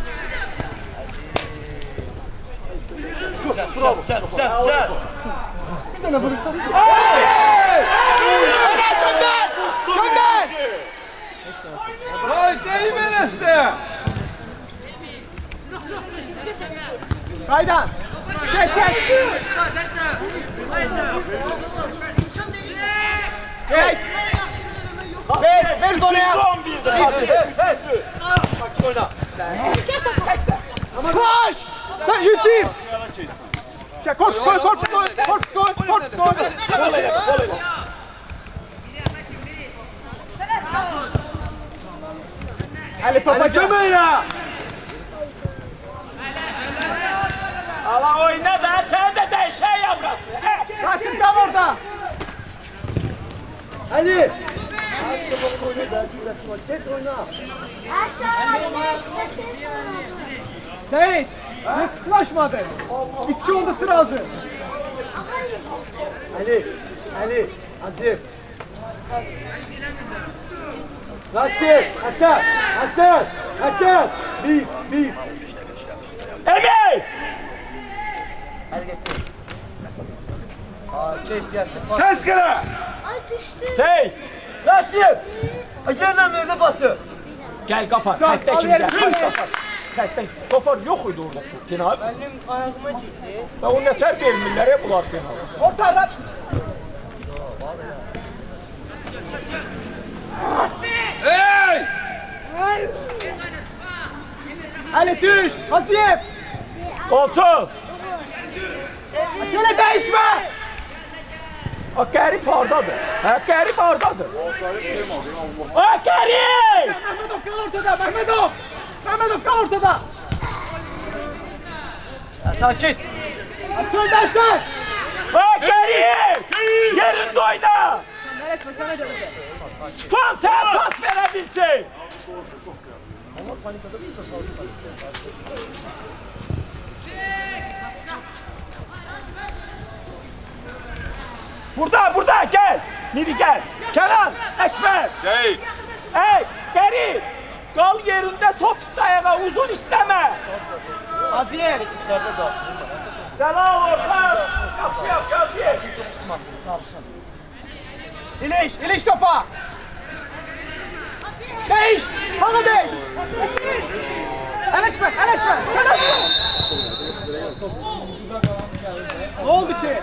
Bravo. Güzel. Gönder. Hay değmeyesin! Haydi. Çek. Gel! Ver oraya. 11'de. Bak oyna. Slash. Sen Yusuf. Korpus gol. Ali topa Kömüyle! Ala oyna da sen de değişen yavrum. Rasim kal orada. Ali. Geç oyna. Hasan. Seyit, ne sıklaşmadı? İki oldu sıra hazır. Ali, Hacı. Rasim, Hasan. Bir. Emel! Hadi getir. Keyfiyetli. Tezkere. Ay düştü. Sey! Rasim! Acelem evde bası. Gel Gafar, xəttə kim gəl? Gafar. Xəttə, Gafar yox idi orada. Penal. Benim ayağıma gitti. Və o nətər vermirlər bunlar penal. Ortada. Ali düş. Hatice. Olsun! Gele değişme. O qərib hardadır? Qərib hardadır? O qərib! Mehmetov kal ortada. Mehmetov kal ortada. Sakin. Açıldan sen. O qərib! Yerində oyna! Span sən pas verə bilsin! Burada gel! Miri gel! Kenan, Ekber! Seyit. Ey, qərib! Qal yerində top istəyə, uzun istəmə! Hatice. Səlam ortam! Yaxşı! İliş topa. Değiş. Sana değiş. Eleşme. Ne oldu ki?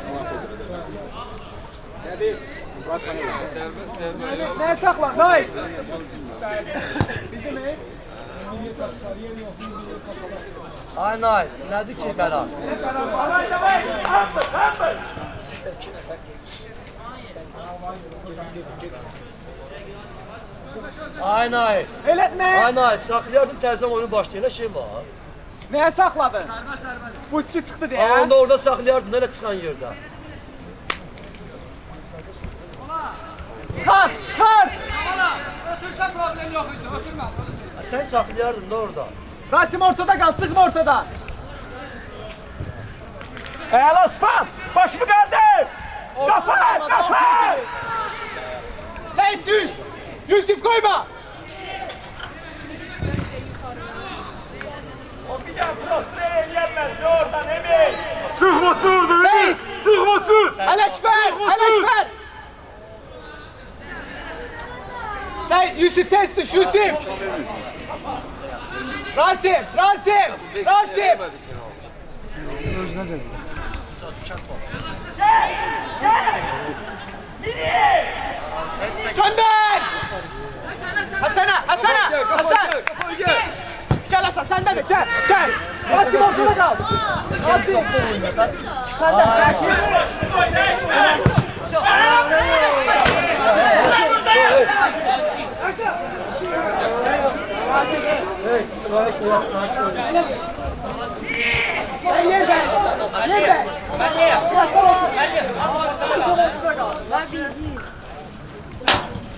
Ne saklan? Hayır. Ay, nədir ki bela? Ay. Evet ne? Ay, saxlayardın təzəm oyunu başlayana şey var. Neye sakladın? Butçu çıktı diye. Onda orada saxlayardın, elə çıxan yerdə. Çıkar. Otursa problem yok idi. Oturma. Sən saxlayardın da orada. Rasim ortada kal. Çıkma ortadan. Əla Span! Başımı qaldır! Qafar! Seyit düş. Yusuf koyma. O bir daha prosper eləyənməz, oradan emin! Sıxmasın orada. Seyit. Sıxmasın. Eleşber. Seyit Yusuf ters düş. Yusuf. Rasim. Gönder. Hasan. Gel Hasan sen de gel. Rasim ortada kal. Rasim. Sen de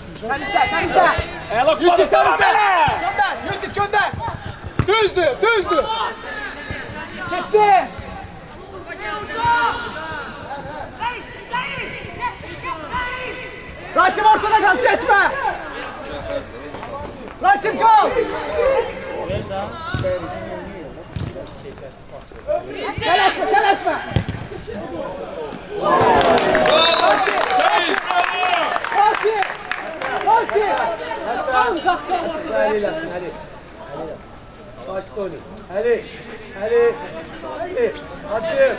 sakin. Yusuf temizle. Yusuf gönder. Düzdü. Kesti. Rasim ortada kal, geçme. Rasim kal. Gel etme. Ali. Açık oyunu. Ali. Hacı.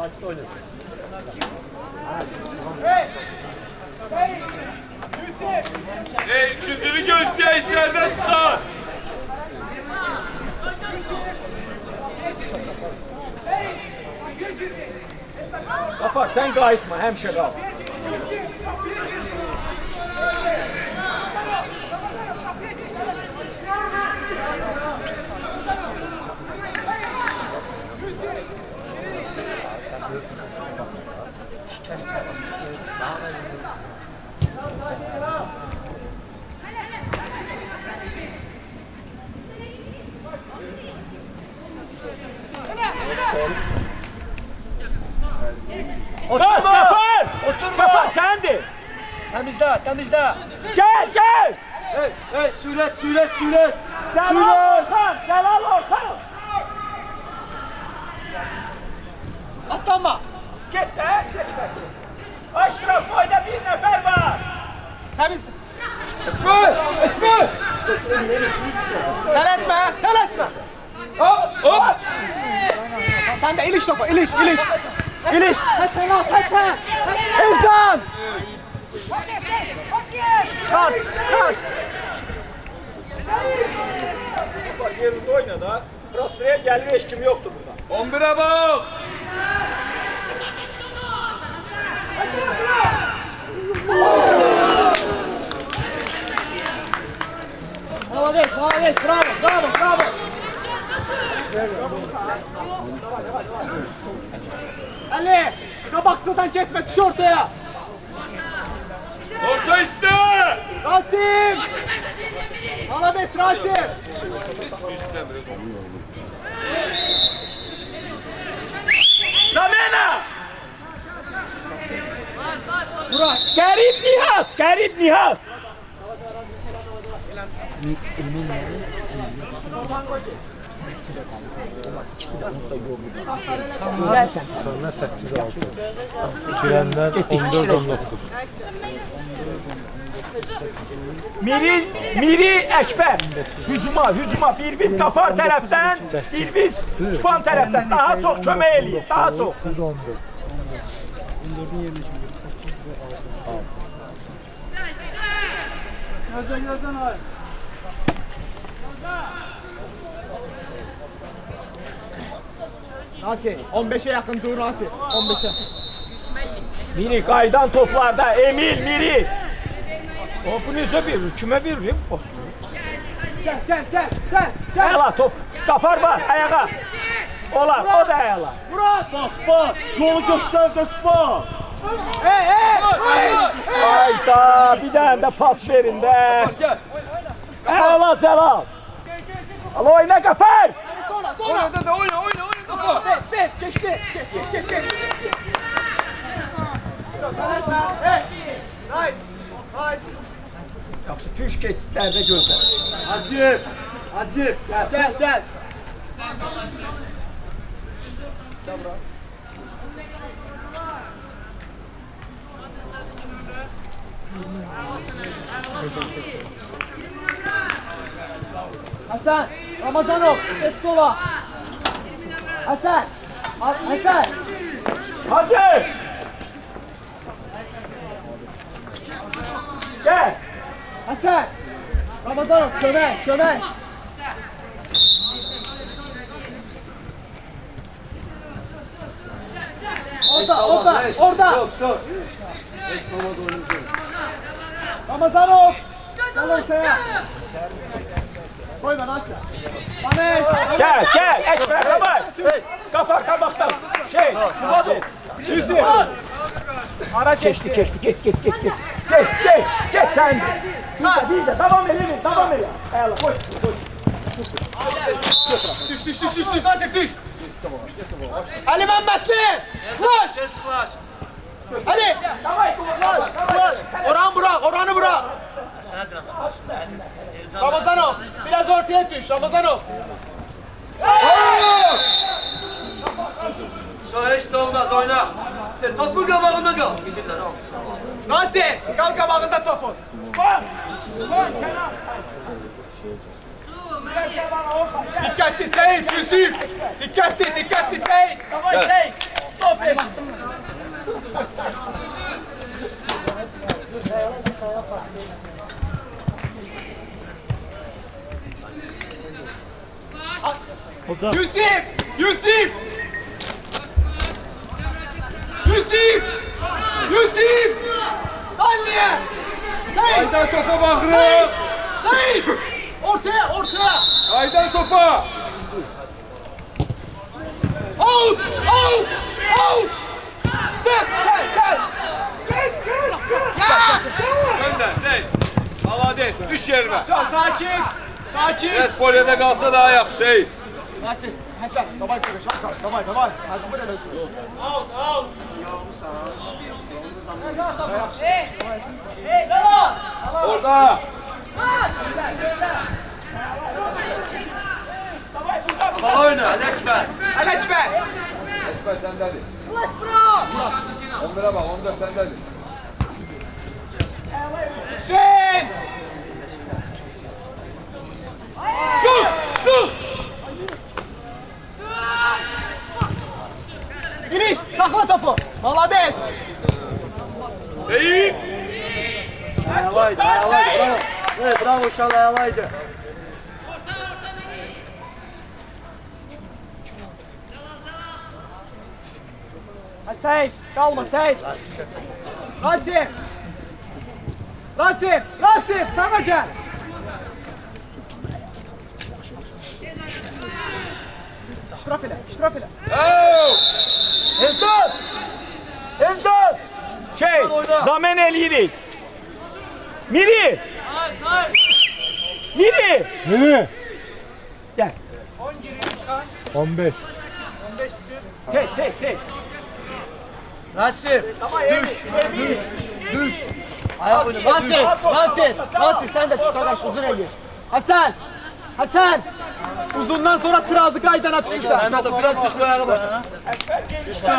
Açık oyunu. Üçüncünü göstər, içərdən çıxar. Qafar, sən qayıtma, həmişə qal. Temizle. Gel gel. Hey, hey, süret, süret, süret. Celal Orhan, Celal Orhan. Atlanma. Git de, geç be. Aşraf boyda bir nefer var. Temiz. İsmi. Tələsmə, tələsmə. Hop, hop. Sen de iliş topa, iliş, iliş. İliş. Hasan al, Hasan. Elcan. Çıkart, çıkart. Yerinde oyna da. Rastlıya gelir, hiç kim yoktu burada. 11'e bak. Молодец, молодец, браво, браво, браво. Ali, kabaklıdan geçme, düş ortaya. Orta üstü. Rasim. Alabes Rasim. Zamena. Garip Nihat, Garip Nihat. Sonra 8-6. Girenden 14-19. Miri Ekber. Hücuma, hücuma. Bir biz Kafar taraftan, bir biz Tufan taraftan. Daha çok kömək eləyin, daha çok. 14. Gözden ay. Rasim, 15'e yakın dur Rasim, 15'e. Miri kaydan toplarda, Emil, Miri. Topu necə verir, kimə verir? Gel, gel, gel, gel, gel. Əla top, Kafar var, ayağa. Olar, o da ayağa. Murat. Bas. Yolu göster Gaspar. Hey, hey, hey. Hayda, bir dənə də pas verin də. Gel. Əla Cəlal. Al oyna Kafar. Sonra. Oyna da oyna topa. Be, geçti. Geç. Hey. Right. Yaxşı, tüş keçidlərdə gözlə. Acip. Gel. Hasan, Ramazanov, geç sola. Hasan. Hadi. Gel. Hasan. Ramazanov, kömek. Orada. Sok. Ramazanov. Gel ortaya. Koyma lan. Gel, Ekber, Ramay. Kafar kabaktan. Sıvadı. Yusuf. Ara Geçti, git. Geç sen. Bir de, devam edin. Əla, koy. Düş. Nasip düş. Ali Mehmetli. Sıklaş. Ali. Sıklaş. Oranı bırak. Ramazanov. Biraz ortaya düş. Ramazanov. Sonra hiç de olmaz oyna. İşte topu kabağında kal. Bilirler oğlum. Rasim. Kal kabağında topun. Dikkatli Seyit, Yusuf. Dikkatli Seyit. Stop et. Yusuf. Aliye. Seyit. Haydan topa bakırım. Seyit. Ortaya. Haydan topa. Out. Sen gel. Gönder Seyit. Alades düş yerine. Sakin. Biraz polyada kalsa daha yaxşı Seyit. Nasıl? Hasan, davay konuş. Davay, davay. Hadi buraya dön. Orada. Baba oyna, Ali Ekber. Ali Ekber. Ekber sendedir. Boş bro. Onlara bak, onda sendedir. Hüseyin. İliş, sakla topu. Malades. Ayavaydı, ayavaydı. Bravo. Evet, bravo uşağlar, ayavaydı. Seyf, kalma Seyf. Rasim. Rasim, Rasim sana gel. İştiraf ile, iştiraf ile. Elcan! Elcan! Şey, zaman eliyirik. Miri. Miri. Ne? Gel. 15. Tez. Rasim! Düş! Ayak oyna. Rasim sen de çık kardeş uzun eli. Hasan. Uzundan sonra sırazı kaydana düşürsen. Mehmet abi biraz düş ayağa başlasın. İşte.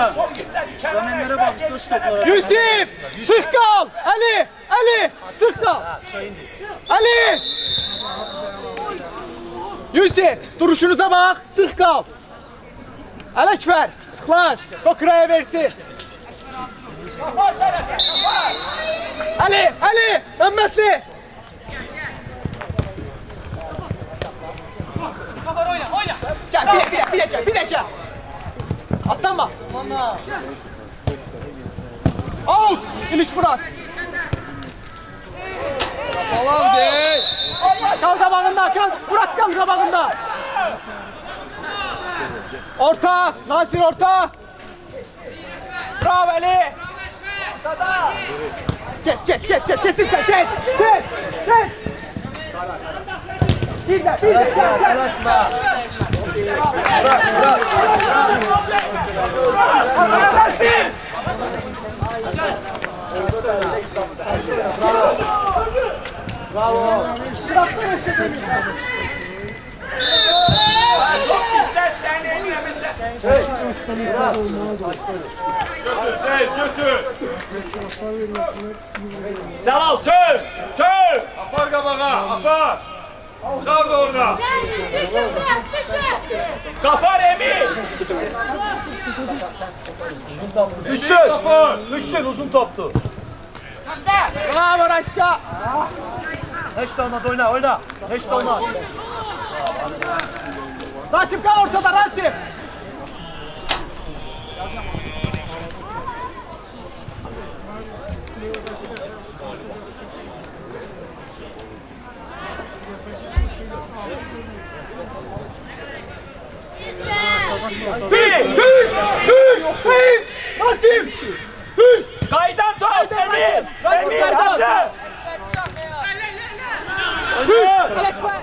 Zamanlara bak, üstüne şu toplara. Yusuf! Sık kal! Ali! Sık kal! Ali! Yusuf! Duruşunuza bak! Sık kal! Ali Ekber! Sıklaş! Kokıraya versin! Ali! Mehmetli! Gel bir dakika! Atlama! Out! İliş Murat! Falan değil. Kal kabağında, kal! Murat kal kabağında! Orta! Nasir orta! Bravo Ali! Get sen, get! Bir de, Uğraşma. Bravo. Götür. Celal çöl. Apar kabağa, apar. Çıkar da orada. Düşün bırak düşün. Kafar Emin. Düşün uzun toptu. bravo Rayska! Hiç de olmaz, oyna. Hiç de olmaz. Rasim kal ortada Rasim! Kaydan tut. Emin. Rasim kaydan! Alex ver!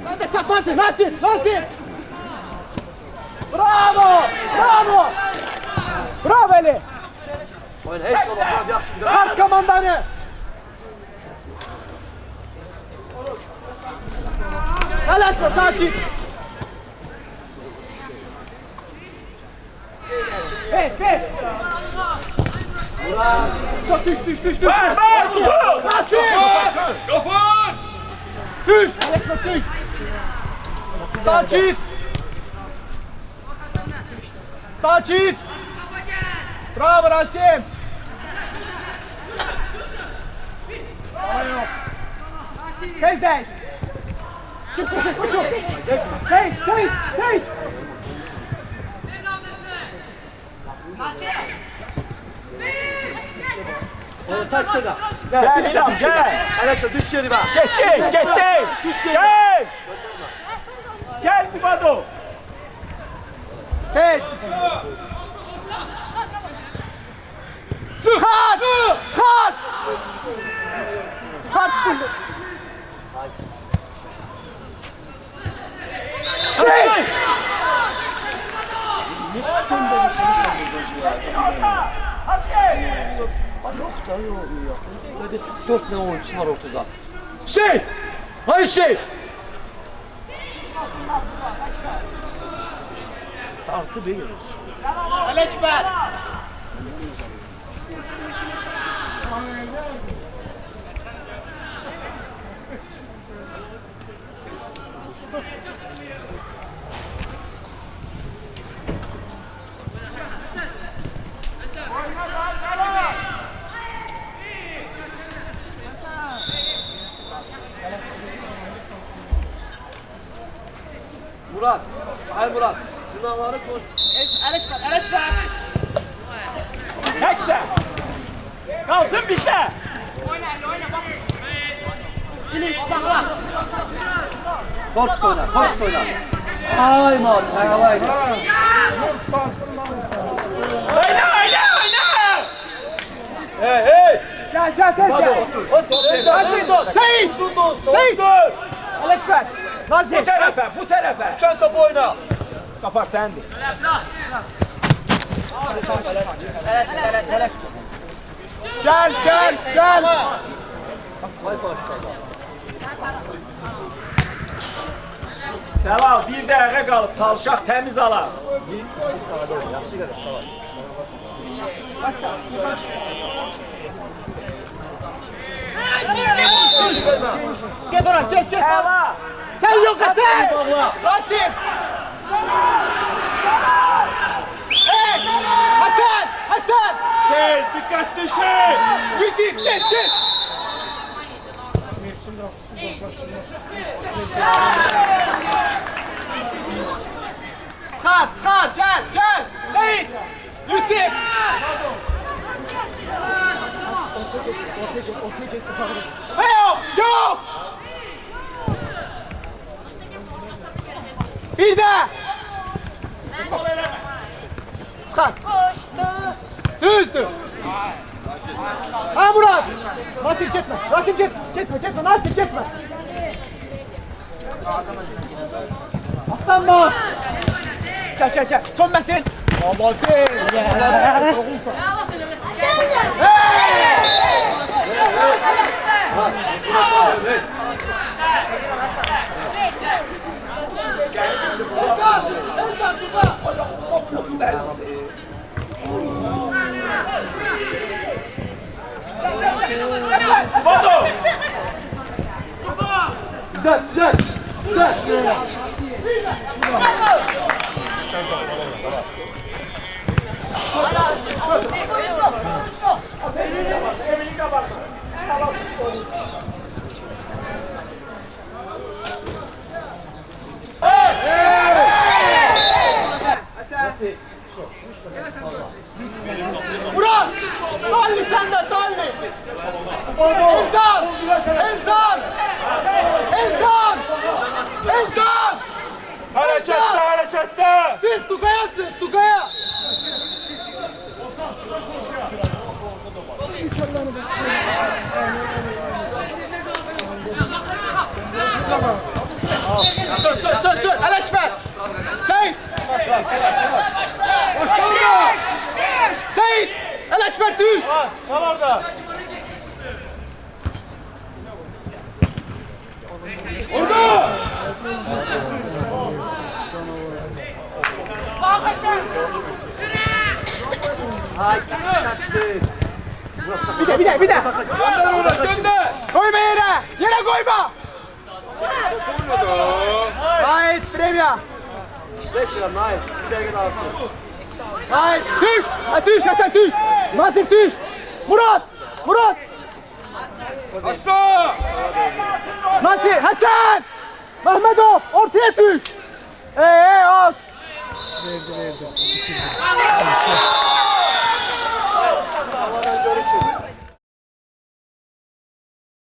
Ben de çakmasın, Rasim! Bravo! Bravo Ali! Oyna, hiç de olmaz. Yaxşı. Kart komandanı! Alasma, sakin! Hey! Çok düş! Ver uzun. Rasim! Kafan. Düş! Alex düş! Sakin! Bravo Rasim! Tez değil! Çık! Hey! Saçta da. Gel İlham gel. Alekta düş yeri bak. Gitti. Gel. Gel Kubado. Tez! Çıkart! Çıkart bunu! Şey! Yok da yok. Hadi 4 tane oyuncusu var ortada. Şey! Hayır şey! Tartı bir yürü. Alekber. Murat. Hayır Murat. Cünavarı koş. Alekber. Tekse. Kalsın bizde. Oyna bak. Finish sakla. Korks oyna. Korks oyna. Ay Murat. Ayalaydı. Oyna. Hey hey. Gel tez gel. Seyit. Seyit. Alekber. Nazif. Bu tarafa. Uçan topu oyna. Kafa sendir. Gel. Vay maşallah. Cəlal, bir dəqiqə qalıb, talşaq təmiz alar. Yaxşı gəlib. Tamam. Get ona get. Əla. Sen yok sen. Bağla. Rasim. Hey. Hasan. Şey, dikkatli şey. Yusuf get. Çıkar gel. Seyit. Yusuf. Yok. Bir daha. Çıkar. Düzdür. Ha Murat. Rasim gitme. Rasim gitme. Atlanma. Gel. Son mesin. Aman Foto. Güzel. Murat! Talli sende Talli! Elzan! Harekette. Siz Tukaya! Sür! Alekber! Seyit! Seyit! Alekber düş! Kal orada. Bir de! Gönder. Koyma yere! Yere koyma! Hayır, Premya! Beşler Nail. Bir dakika daha atıyor. Hayır, düş! Hasan düş! Nasip düş! Murat! Aşağı. Nasip! Hasan! Mehmetov! Ortaya düş! Al! Verdi.